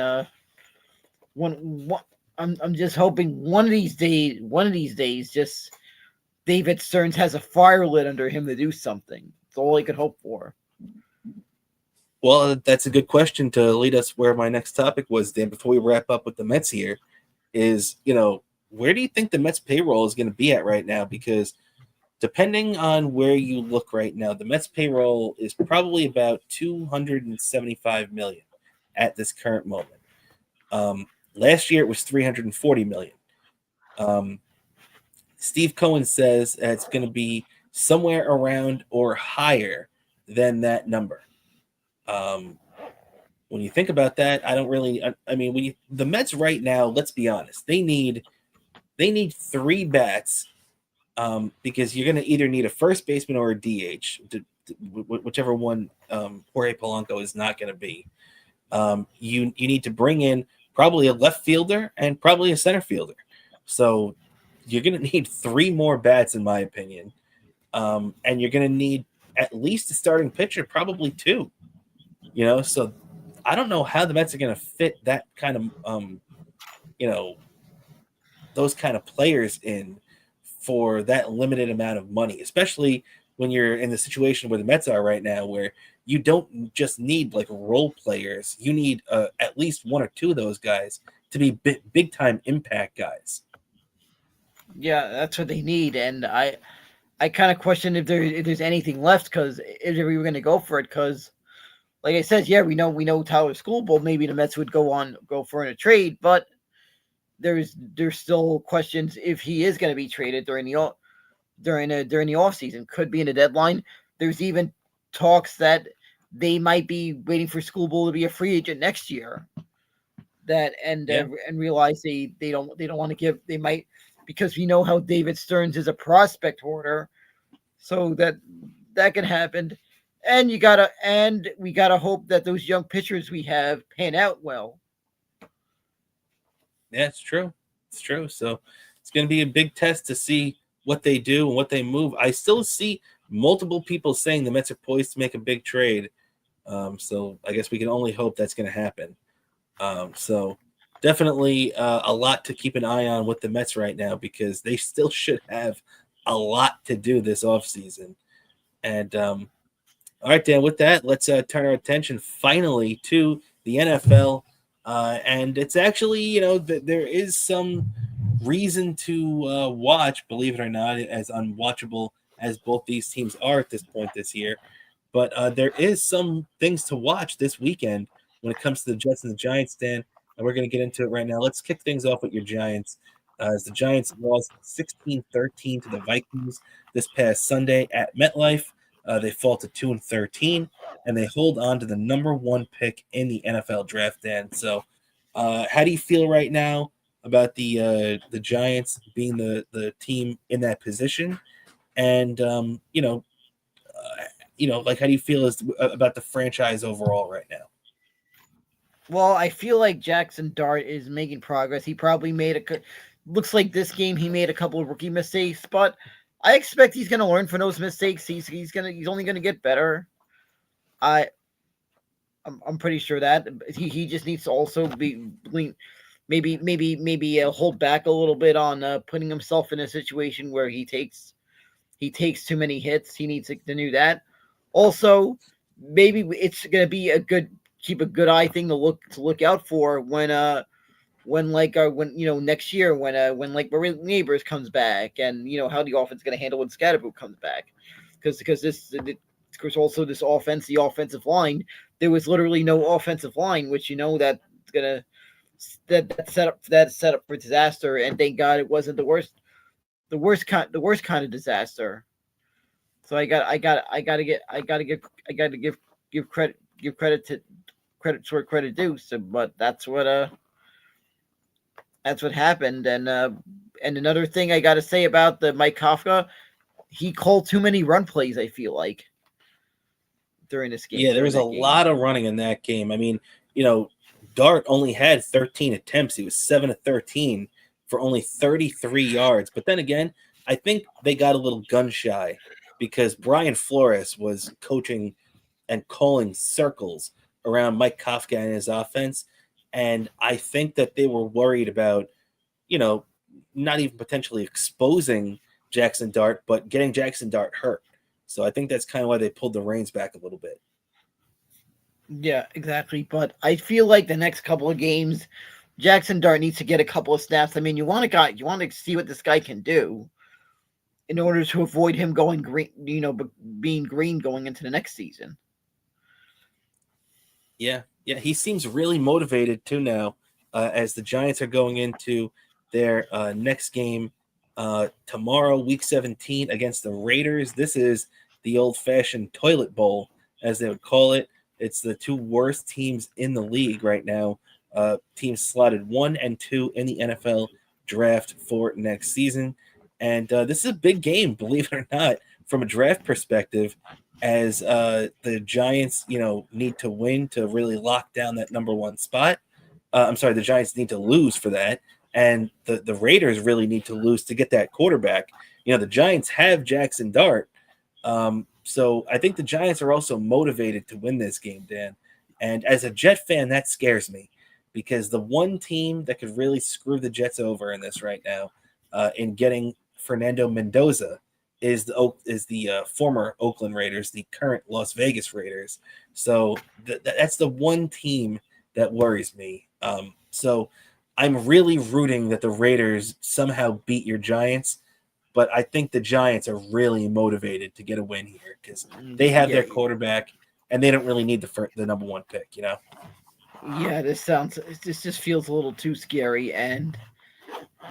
I'm just hoping one of these days, just David Stearns has a fire lit under him to do something. That's all I could hope for. Well, that's a good question to lead us where my next topic was, Dan. Before we wrap up with the Mets here, is where do you think the Mets payroll is going to be at right now? Because Depending on where you look right now, the Mets payroll is probably about 275 million at this current moment. Last year it was 340 million. Steve Cohen says it's going to be somewhere around or higher than that number. When you think about that, I don't really. I mean, the Mets right now, let's be honest, they need 3 bats, because you're going to either need a first baseman or a DH, whichever one Jorge Polanco is not going to be. You need to bring in probably a left fielder and probably a center fielder. So you're going to need 3 more bats, in my opinion, and you're going to need at least a starting pitcher, probably 2. So I don't know how the Mets are going to fit that kind of those kind of players in for that limited amount of money, especially when you're in the situation where the Mets are right now, where you don't just need like role players. You need at least 1 or 2 of those guys to be big time impact guys. Yeah, that's what they need. And I kind of question if there's anything left, because if we were going to go for it, because like I said, yeah, we know Tyler Schoolbowl. Maybe the Mets would go for in a trade, but there's still questions if he is going to be traded during the off season. Could be in the deadline. There's even talks that they might be waiting for Schoolbowl to be a free agent next year. And realize they don't want to give. They might, because we know how David Stearns is a prospect hoarder, so that can happen. And we gotta hope that those young pitchers we have pan out well. Yeah, it's true. It's true. So it's going to be a big test to see what they do and what they move. I still see multiple people saying the Mets are poised to make a big trade. So I guess we can only hope that's going to happen. So definitely a lot to keep an eye on with the Mets right now, because they still should have a lot to do this offseason. And all right, Dan, with that, let's turn our attention finally to the NFL. And it's actually, there is some reason to watch, believe it or not, as unwatchable as both these teams are at this point this year. But there is some things to watch this weekend when it comes to the Jets and the Giants, Dan. And we're going to get into it right now. Let's kick things off with your Giants. As the Giants lost 16-13 to the Vikings this past Sunday at MetLife. They fall to 2-13, and they hold on to the number 1 pick in the NFL draft, Dan. So how do you feel right now about the Giants being the team in that position? And, like, how do you feel about the franchise overall right now? Well, I feel like Jackson Dart is making progress. He probably looks like this game he made a couple of rookie mistakes, but I expect he's going to learn from those mistakes. He's only going to get better. I'm pretty sure that he just needs to also maybe hold back a little bit on putting himself in a situation where he takes too many hits. He needs to do that. Also, maybe it's going to be keep a good eye thing to look out for when next year when like Marie Neighbors comes back, and how the offense is going to handle when Scatterboot comes back, because also this offense, the offensive line, there was literally no offensive line, which that's gonna that set up for disaster. And thank God it wasn't the worst kind of disaster. So I gotta give credit where credit due. So, but that's what happened. And another thing I gotta say about the Mike Kafka, he called too many run plays, I feel like, during this game. Yeah, there was a lot of running in that game. I mean, Dart only had 13 attempts. He was 7 of 13 for only 33 yards. But then again, I think they got a little gun shy because Brian Flores was coaching and calling circles around Mike Kafka and his offense. And I think that they were worried about, not even potentially exposing Jackson Dart, but getting Jackson Dart hurt. So I think that's kind of why they pulled the reins back a little bit. Yeah, exactly. But I feel like the next couple of games, Jackson Dart needs to get a couple of snaps. I mean, you want to see what this guy can do. in order to avoid him going green, being green going into the next season. Yeah, he seems really motivated too now, as the Giants are going into their next game tomorrow, Week 17 against the Raiders. This is the old-fashioned toilet bowl, as they would call it. It's the two worst teams in the league right now. Teams slotted 1 and 2 in the NFL draft for next season, and this is a big game, believe it or not, from a draft perspective, as the Giants, need to win to really lock down that number one spot. I'm sorry, the Giants need to lose for that, and the Raiders really need to lose to get that quarterback. The Giants have Jackson Dart, so I think the Giants are also motivated to win this game, Dan. And as a Jet fan, that scares me, because the one team that could really screw the Jets over in this right now, in getting Fernando Mendoza, is the former Oakland Raiders, the current Las Vegas Raiders. So that's the one team that worries me. So I'm really rooting that the Raiders somehow beat your Giants, but I think the Giants are really motivated to get a win here because they have their quarterback and they don't really need the number one pick, Yeah, this just feels a little too scary, and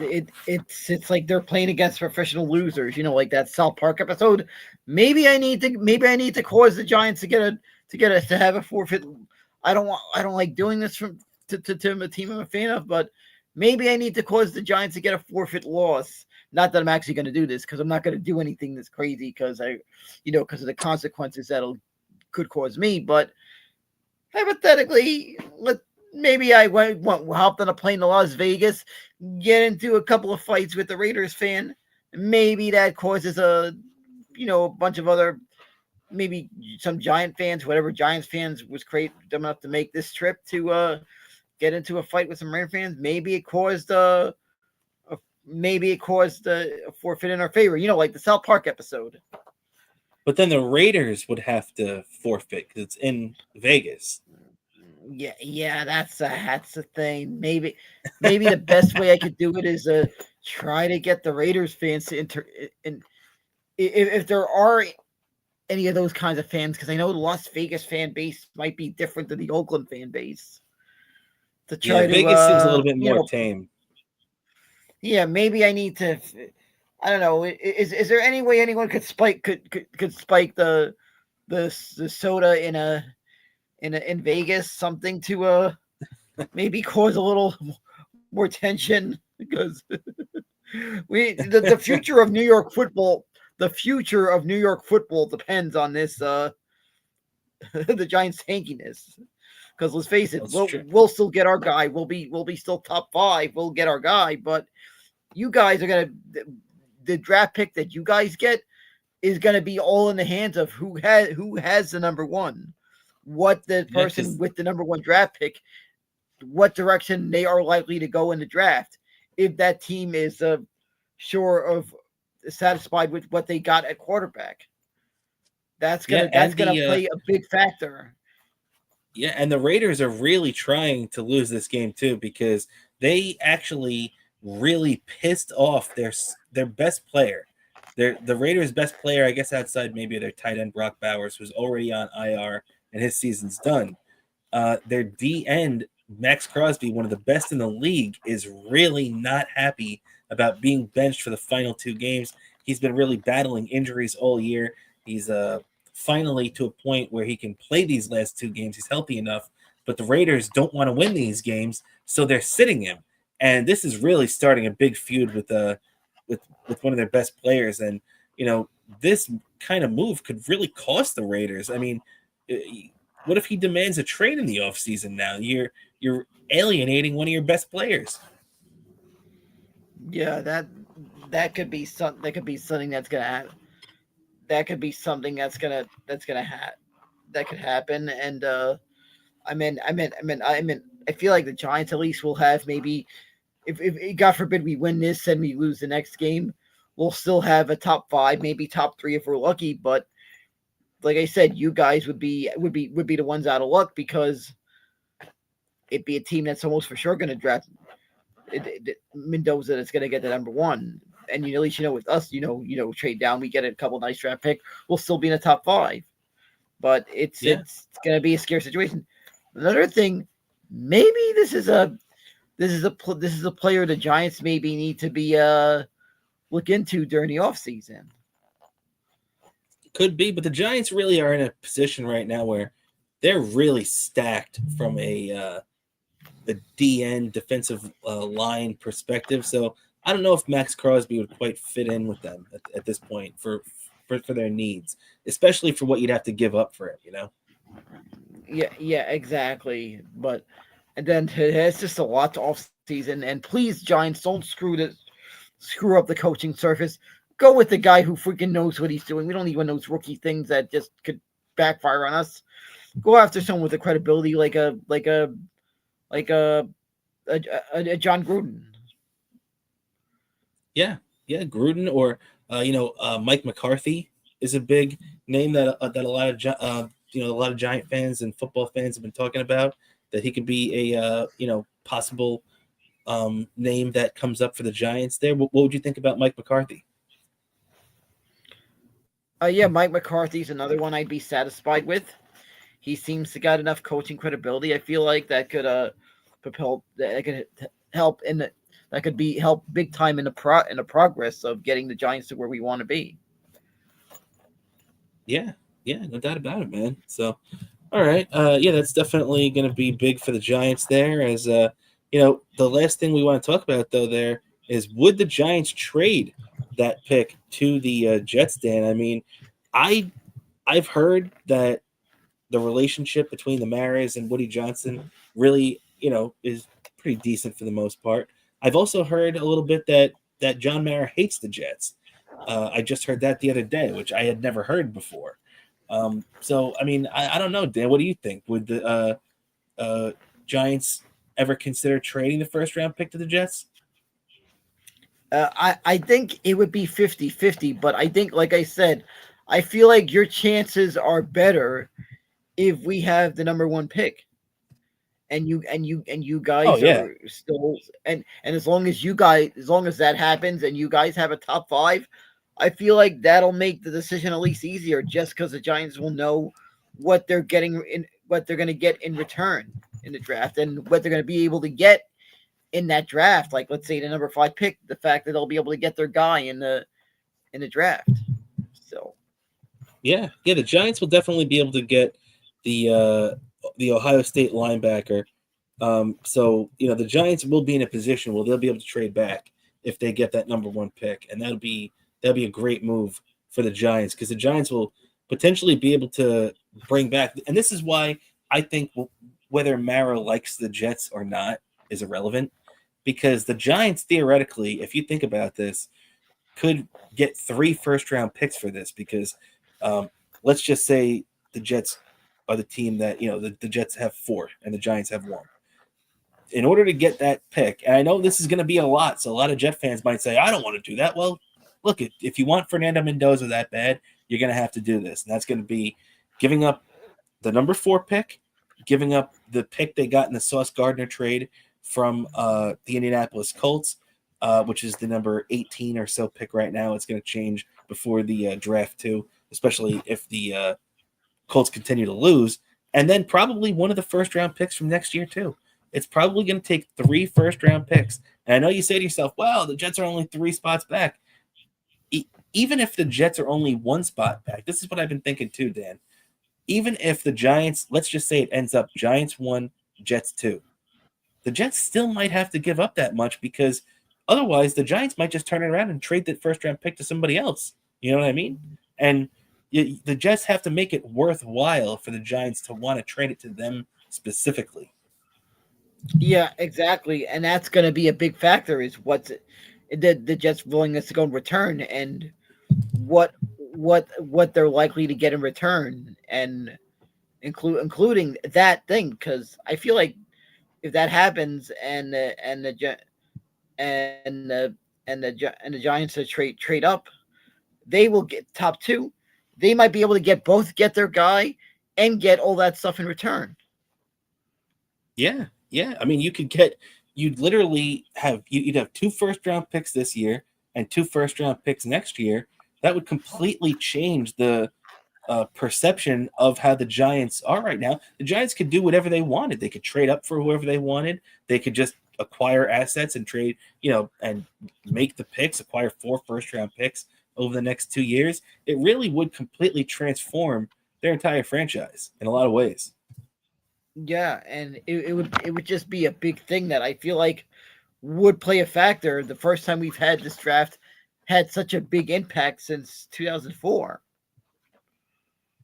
it's like they're playing against professional losers, like that South Park episode. Maybe I need to cause the Giants to have a forfeit. I don't like doing this to a team I'm a fan of, but maybe I need to cause the Giants to get a forfeit loss. Not that I'm actually going to do this, because I'm not going to do anything that's crazy, because because of the consequences could cause me. But hypothetically, maybe I hopped on a plane to Las Vegas, get into a couple of fights with the Raiders fan. Maybe that causes a bunch of other, maybe some Giant fans, whatever Giants fans was dumb enough to make this trip to get into a fight with some Raider fans. Maybe it caused a forfeit in our favor, like the South Park episode. But then the Raiders would have to forfeit because it's in Vegas. Yeah, that's the thing. Maybe the best way I could do it is try to get the Raiders fans to if there are any of those kinds of fans, because I know the Las Vegas fan base might be different than the Oakland fan base. To try Vegas seems a little bit more tame. Yeah, maybe I need to. I don't know. Is there any way anyone could spike the soda in Vegas, something to maybe cause a little more tension, because the future of New York football depends on this the Giants' tankiness. Because let's face it, we'll still get our guy. We'll be still top 5. We'll get our guy, but you guys are the draft pick that you guys get is gonna be all in the hands of who has the number one. What the person with the number one draft pick, what direction they are likely to go in the draft. If that team is satisfied with what they got at quarterback, that's gonna play a big factor. Yeah, and the Raiders are really trying to lose this game too, because they actually really pissed off their best player. The Raiders' best player, I guess, outside maybe their tight end Brock Bowers, who's already on IR and his season's done. Their D end, Max Crosby, one of the best in the league, is really not happy about being benched for the final 2 games. He's been really battling injuries all year. He's finally to a point where he can play these last 2 games. He's healthy enough, but the Raiders don't want to win these games, so they're sitting him. And this is really starting a big feud with one of their best players. And this kind of move could really cost the Raiders. I mean, what if he demands a trade in the offseason now? You're alienating one of your best players. Yeah, that could be something that's gonna happen. That could be something that could happen. And I feel like the Giants at least will have, maybe if God forbid we win this and we lose the next game, we'll still have a top 5, maybe top 3 if we're lucky. But like I said, you guys would be the ones out of luck, because it'd be a team that's almost for sure going to draft Mendoza, that's going to get the number 1. and at least with us, trade down, we get a couple nice draft pick, we'll still be in the top 5. But it's gonna be a scary situation. Another thing, maybe this is a player the Giants maybe need to be look into during the offseason. Could be, but the Giants really are in a position right now where they're really stacked from a DN defensive line perspective. So I don't know if Max Crosby would quite fit in with them at this point for their needs, especially for what you'd have to give up for it. Yeah, exactly. But and then it's just a lot to off season. And please, Giants, don't screw up the coaching surface. Go with the guy who freaking knows what he's doing. We don't need one of those rookie things that just could backfire on us. Go after someone with the credibility, like a John Gruden. Yeah, Gruden or Mike McCarthy is a big name that a lot of Giant fans and football fans have been talking about. That he could be a possible name that comes up for the Giants. There, what would you think about Mike McCarthy? Yeah, Mike McCarthy's another one I'd be satisfied with. He seems to got enough coaching credibility. I feel like that could help that could be help big time in the progress of getting the Giants to where we want to be. Yeah, no doubt about it, man. So, all right, that's definitely going to be big for the Giants there. As the last thing we want to talk about though there is, would the Giants trade that pick to the Jets, Dan? I mean, I've heard that the relationship between the Maras and Woody Johnson really, is pretty decent for the most part. I've also heard a little bit that John Mara hates the Jets. I just heard that the other day, which I had never heard before. So, I mean, I don't know, Dan. What do you think? Would the Giants ever consider trading the first-round pick to the Jets? I think it would be 50-50, but I think, like I said, I feel like your chances are better if we have the number 1 pick. And you guys are still and as long as that happens and you guys have a top 5, I feel like that'll make the decision at least easier, just because the Giants will know what they're going to get in return in the draft, and what they're going to be able to get in that draft. Like, let's say the number 5 pick, the fact that they'll be able to get their guy in the draft. So the Giants will definitely be able to get the Ohio State linebacker. So the Giants will be in a position where they'll be able to trade back if they get that number 1 pick, and that'll be a great move for the Giants, because the Giants will potentially be able to bring back. And this is why I think whether Mara likes the Jets or not is irrelevant, because the Giants theoretically, if you think about this, could get 3 first-round picks for this, because let's just say the Jets are the team that, the Jets have 4 and the Giants have 1. In order to get that pick, and I know this is going to be a lot, so a lot of Jet fans might say, I don't want to do that. Well, look, if you want Fernando Mendoza that bad, you're going to have to do this. And that's going to be giving up the number 4 pick, giving up the pick they got in the Sauce Gardner trade from the Indianapolis Colts, which is the number 18 or so pick right now. It's going to change before the draft too, especially if the Colts continue to lose. And then probably one of the first-round picks from next year too. It's probably going to take 3 first-round picks. And I know you say to yourself, well, the Jets are only 3 spots back. Even if the Jets are only 1 spot back, this is what I've been thinking too, Dan. Even if the Giants, let's just say it ends up Giants 1, Jets 2, the Jets still might have to give up that much, because otherwise the Giants might just turn it around and trade that first-round pick to somebody else. You know what I mean? And the Jets have to make it worthwhile for the Giants to want to trade it to them specifically. Yeah, exactly, and that's going to be a big factor, is what's the Jets' willingness to go in return, and what they're likely to get in return, and including that thing, because I feel like if that happens and the Giants to trade up, they will get top 2. They might be able to get their guy and get all that stuff in return. Yeah. I mean, you'd have 2 first-round picks this year, and 2 first-round picks next year, that would completely change the perception of how the Giants are right now. The Giants could do whatever they wanted. They could trade up for whoever they wanted. They could just acquire assets and trade, and make the picks, acquire 4 first-round picks over the next 2 years. It really would completely transform their entire franchise in a lot of ways. Yeah, and it would just be a big thing that I feel like would play a factor. The first time we've had this draft had such a big impact since 2004.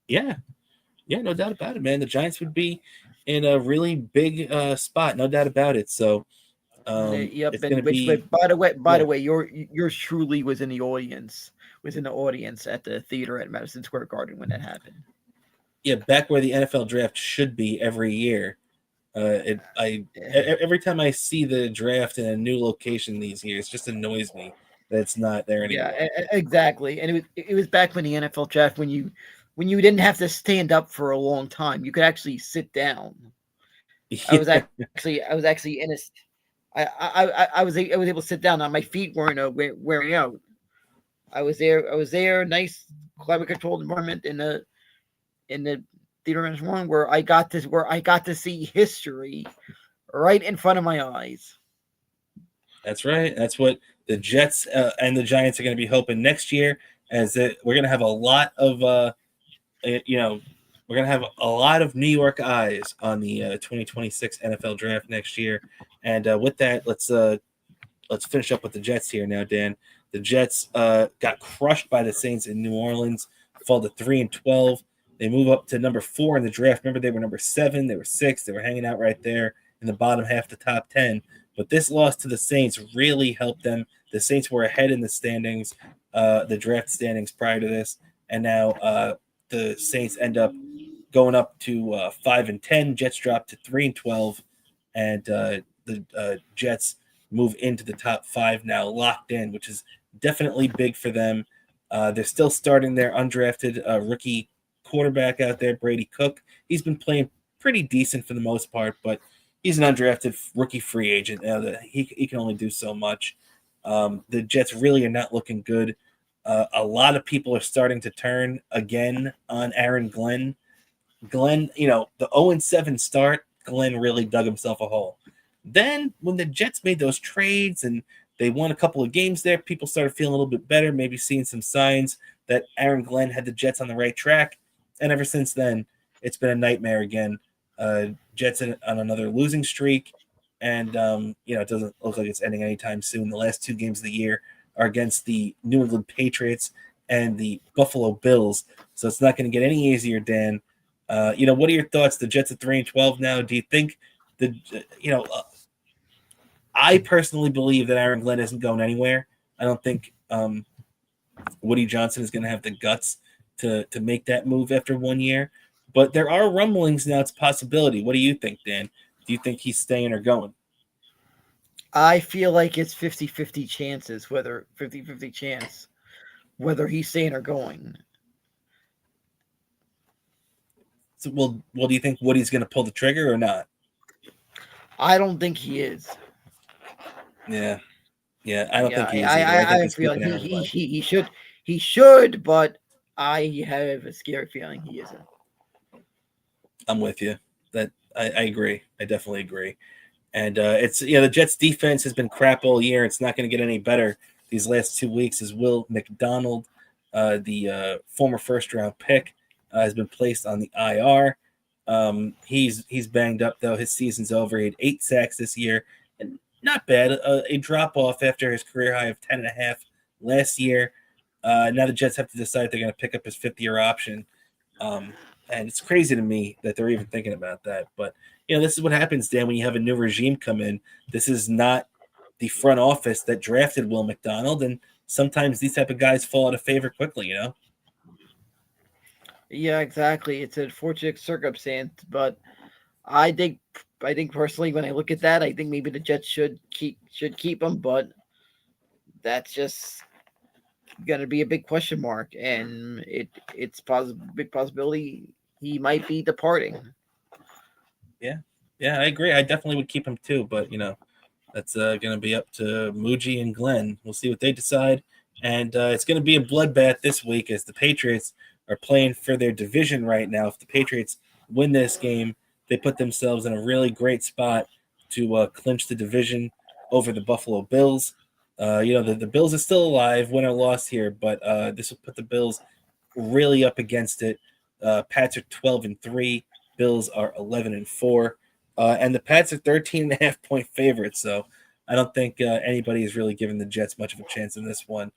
Yeah, no doubt about it, man. The Giants would be in a really big spot, no doubt about it. So Yep, it's going and to which be, by the way, yeah, yours truly was in the audience, at the theater at Madison Square Garden when that happened. yeah, back where the NFL draft should be every year. Every time I see the draft in a new location these years, it just annoys me that it's not there Yeah, anymore. exactly. And it was back when the NFL draft when you didn't have to stand up for a long time. You could actually sit down. Yeah, I was actually in a I was able to sit down. On my feet weren't wearing out. I was there, nice climate controlled environment in the theater in one where I got to see history right in front of my eyes. that's right. That's what the Jets and the Giants are going to be hoping next year, as we're going to have a lot of you know, we're gonna have a lot of New York eyes on the 2026 NFL Draft next year. And with that, let's finish up with the Jets here now, Dan. The Jets got crushed by the Saints in New Orleans, fall to 3-12. They move up to number 4 in the draft. Remember, they were number 7, they were 6, they were hanging out right there in the bottom half of the top 10. But this loss to the Saints really helped them. The Saints were ahead in the standings, the draft standings prior to this, and now the Saints end up going up to 5-10. Jets drop to 3-12, and the Jets move into the top 5 now, locked in, which is definitely big for them. They're still starting their undrafted rookie quarterback out there, Brady Cook. He's been playing pretty decent for the most part, but he's an undrafted rookie free agent. He can only do so much. The Jets really are not looking good. A lot of people are starting to turn again on Aaron Glenn. Glenn, the 0-7 start, Glenn really dug himself a hole. Then when the Jets made those trades and they won a couple of games there, people started feeling a little bit better, maybe seeing some signs that Aaron Glenn had the Jets on the right track. And ever since then, it's been a nightmare again. Jets on another losing streak. And, it doesn't look like it's ending anytime soon. The last 2 games of the year are against the New England Patriots and the Buffalo Bills. So it's not going to get any easier, Dan. What are your thoughts? The Jets at 3-12 now. Do you think I personally believe that Aaron Glenn isn't going anywhere. I don't think Woody Johnson is going to have the guts to make that move after 1 year. But there are rumblings now. It's a possibility. What do you think, Dan? Do you think he's staying or going? I feel like it's 50-50 chances, whether 50-50 chance whether he's staying or going. So, well, do you think Woody's going to pull the trigger or not? I don't think he is. Yeah, I don't think he is either. I think I he's feel keeping Aaron Glenn. he should, but I have a scary feeling he isn't. I'm with you. That I agree. I definitely agree. And it's the Jets defense has been crap all year. It's not going to get any better these last 2 weeks. As Will McDonald, the former first round pick, has been placed on the IR. He's banged up though. His season's over. He had 8 sacks this year, and not bad. A drop off after his career high of 10.5 last year. Now the Jets have to decide if they're going to pick up his 5th-year option. And it's crazy to me that they're even thinking about that. But, this is what happens, Dan, when you have a new regime come in. This is not the front office that drafted Will McDonald. And sometimes these type of guys fall out of favor quickly, Yeah, exactly. It's an unfortunate circumstance, but I think personally, when I look at that, I think maybe the Jets should keep him, but that's just going to be a big question mark, and it's big possibility he might be departing. Yeah, I agree. I definitely would keep him too, but That's going to be up to Muji and Glenn. We'll see what they decide. And it's going to be a bloodbath this week as the Patriots are playing for their division right now. If the Patriots win this game, they put themselves in a really great spot to clinch the division over the Buffalo Bills. The Bills are still alive, win or loss here, but this will put the Bills really up against it. Pats are 12-3. Bills are 11-4. And the Pats are 13.5-point favorites. So I don't think anybody is really giving the Jets much of a chance in this one.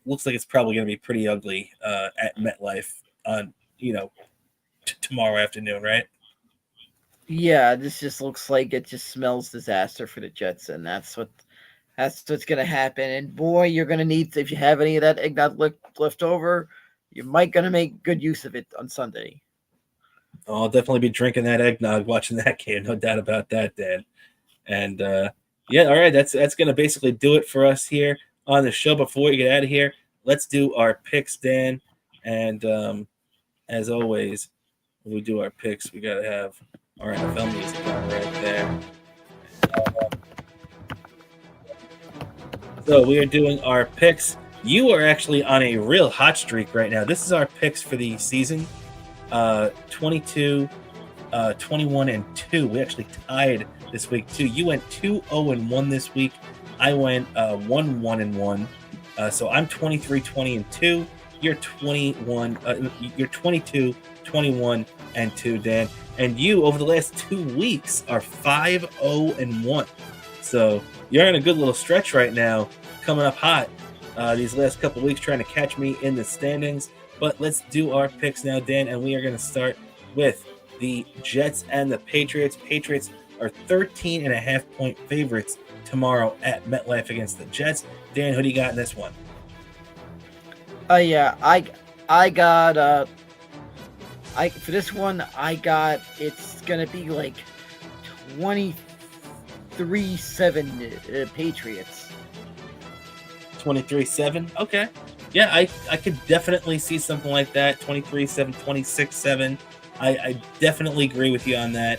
Looks like it's probably going to be pretty ugly at MetLife on, tomorrow afternoon, right? Yeah, this just looks like it just smells disaster for the Jets, and that's what's going to happen. And boy, you're going to need, if you have any of that eggnog left over, you might going to make good use of it on Sunday. I'll definitely be drinking that eggnog watching that game, no doubt about that, Dan. And all right, that's going to basically do it for us here on the show. Before we get out of here, let's do our picks, Dan. And as always, when we do our picks, we got to have our NFL music on right there. So we are doing our picks. You are actually on a real hot streak right now. This is our picks for the season. 22, 21, and 2. We actually tied this week too. You went 2-0-1 this week. I went 1-1-1. So I'm 23, 20, and 2. You're 21. You're 22, 21, and 2, Dan. And you over the last 2 weeks are 5-0-1. So you're in a good little stretch right now, coming up hot. These last couple weeks trying to catch me in the standings. But let's do our picks now, Dan, and we are going to start with the Jets and the Patriots. Patriots are 13.5-point favorites tomorrow at MetLife against the Jets. Dan, who do you got in this one? I got for this one, it's going to be like 23-7 Patriots. 23-7? Okay. Yeah, I could definitely see something like that. 23-7, 26-7. I definitely agree with you on that.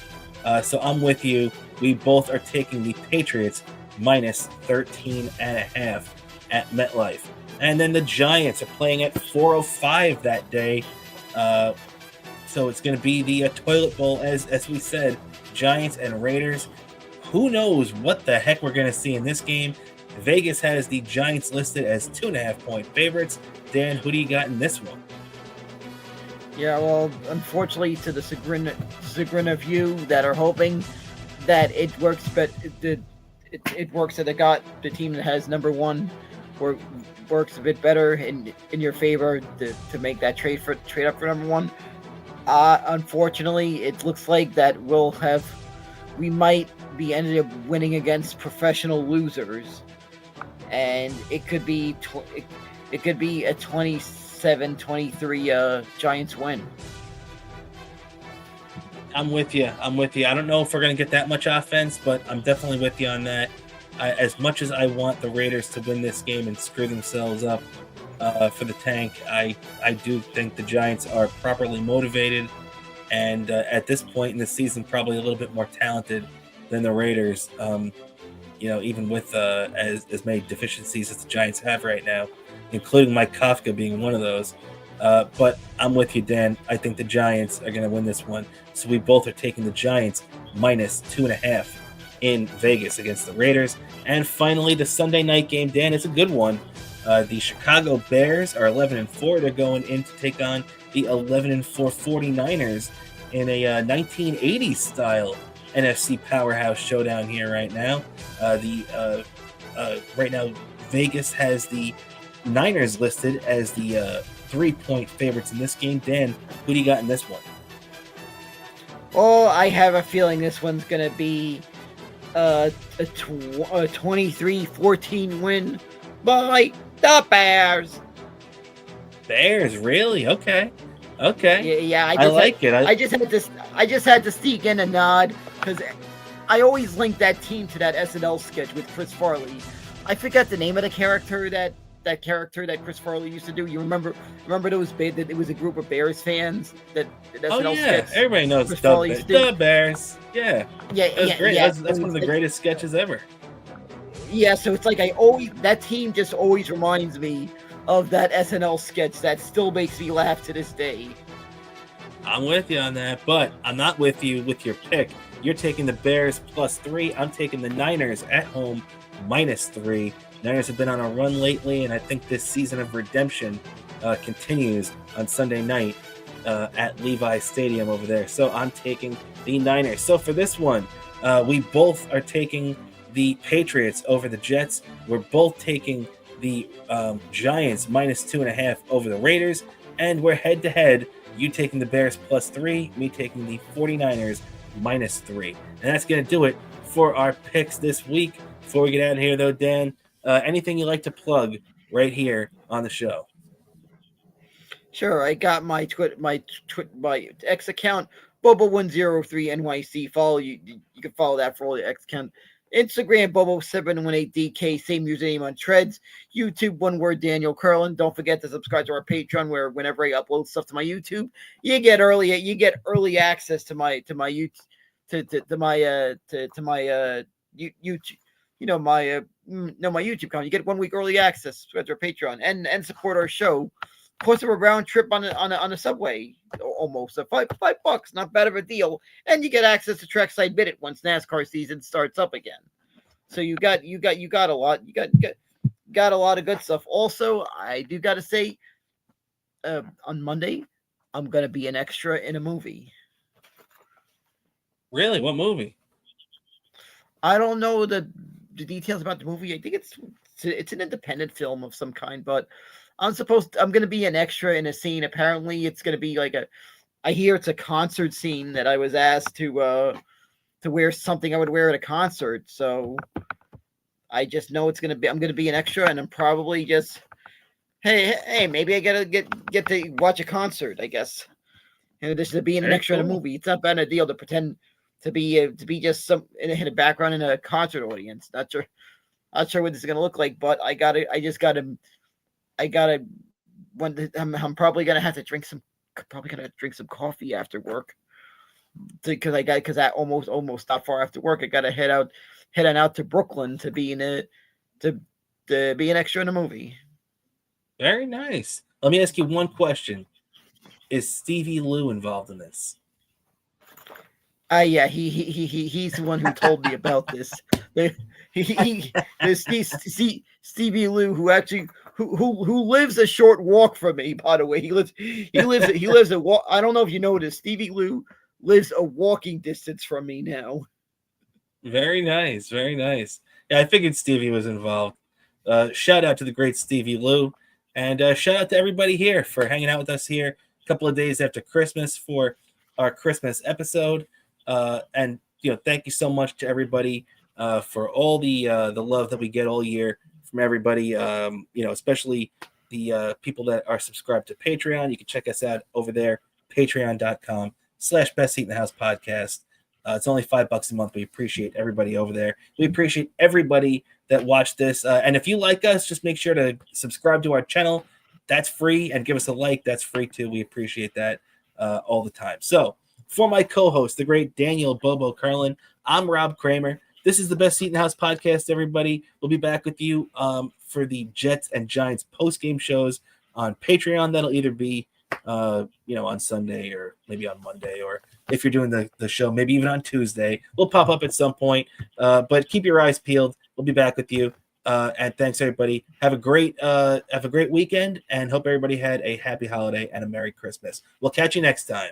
So I'm with you. We both are taking the Patriots minus 13.5 at MetLife. And then the Giants are playing at 4:05 that day. So it's going to be the toilet bowl, as we said. Giants and Raiders. Who knows what the heck we're going to see in this game. Vegas has the Giants listed as 2.5-point favorites. Dan, who do you got in this one? Yeah, well, unfortunately, to the chagrin of you that are hoping that it works, but it works that they got the team that has number one works a bit better in your favor to make that trade up for number one. Unfortunately, it looks like that we might be ended up winning against professional losers, and it could be a 27-23 Giants win. I'm with you. I don't know if we're going to get that much offense, but I'm definitely with you on that. As much as I want the Raiders to win this game and screw themselves up for the tank, I do think the Giants are properly motivated and at this point in the season probably a little bit more talented than the Raiders, even with as many deficiencies as the Giants have right now, including Mike Kafka being one of those. But I'm with you, Dan. I think the Giants are going to win this one. So we both are taking the Giants minus 2.5 in Vegas against the Raiders. And finally, the Sunday night game, Dan, is a good one. The Chicago Bears are 11-4. They're going in to take on the 11-4 49ers in a 1980s style NFC powerhouse showdown here right now. Right now, Vegas has the Niners listed as the 3-point favorites in this game. Dan, who do you got in this one? Oh, I have a feeling this one's going to be a 23-14 win by the Bears. Bears, really? Okay. Yeah. I just had to sneak in a nod because I always link that team to that SNL sketch with Chris Farley. I forgot the name of the character that Chris Farley used to do. You remember those that it was a group of Bears fans that SNL sketch. Everybody knows the Bears. Yeah. Yeah, That's great. Yeah. That's one of the greatest sketches ever. Yeah, so it's like that team just always reminds me of that SNL sketch that still makes me laugh to this day. I'm with you on that, but I'm not with you with your pick. You're taking the Bears +3. I'm taking the Niners at home -3. Niners have been on a run lately, and I think this season of redemption continues on Sunday night at Levi Stadium over there. So I'm taking the Niners. So for this one, we both are taking the Patriots over the Jets. We're both taking the Giants -2.5 over the Raiders, and we're head-to-head. You taking the Bears +3, me taking the 49ers -3. And that's going to do it for our picks this week. Before we get out of here, though, Dan, anything you'd like to plug right here on the show? Sure, I got my X account, Bobo103 NYC. Follow you. You can follow that for all your X account. Instagram, Bobo718DK, same username on Treads. YouTube, one word, Daniel Curlin. Don't forget to subscribe to our Patreon, where whenever I upload stuff to my YouTube, you get early access to my YouTube my YouTube account. You get 1 week early access. Subscribe to our Patreon and support our show. Plus a round trip on a subway, almost so $5, not bad of a deal, and you get access to Trackside Minute once NASCAR season starts up again. So you got a lot, you got a lot of good stuff. Also, I do got to say, on Monday, I'm gonna be an extra in a movie. Really? What movie? I don't know the details about the movie. I think it's an independent film of some kind, but I'm going to be an extra in a scene. Apparently, it's going to be like I hear it's a concert scene that I was asked to wear something I would wear at a concert. So I just know I'm going to be an extra, and I'm probably just, hey, maybe I gotta get to watch a concert, I guess. In addition to being an extra in a movie, it's not bad a deal to pretend to be just some in a background in a concert audience. Not sure what this is going to look like, but I'm probably gonna have to drink some coffee after work because I almost not far after work. I gotta head on out to Brooklyn to be an extra in a movie. Very nice. Let me ask you one question: is Stevie Lou involved in this? Yeah, he's the one who told me about this. Stevie Lou, who actually who lives a short walk from me. By the way, he lives a walk. I don't know if you noticed. Stevie Lou lives a walking distance from me now. Very nice, very nice. Yeah, I figured Stevie was involved. Shout out to the great Stevie Lou, and shout out to everybody here for hanging out with us here a couple of days after Christmas for our Christmas episode. And thank you so much to everybody for all the love that we get all year from everybody. Especially the people that are subscribed to Patreon. You can check us out over there, patreon.com/Best Seat in the House podcast. It's only $5 a month. We appreciate everybody over there. We appreciate everybody that watched this. And if you like us, just make sure to subscribe to our channel. That's free, and give us a like. That's free too. We appreciate that all the time. So for my co-host, the great Daniel Bobo Curlin, I'm Rob Kramer. This is the Best Seat in the House podcast, everybody. We'll be back with you for the Jets and Giants post-game shows on Patreon. That'll either be, on Sunday or maybe on Monday, or if you're doing the show, maybe even on Tuesday. We'll pop up at some point, but keep your eyes peeled. We'll be back with you. And thanks, everybody. Have a great weekend, and hope everybody had a happy holiday and a Merry Christmas. We'll catch you next time.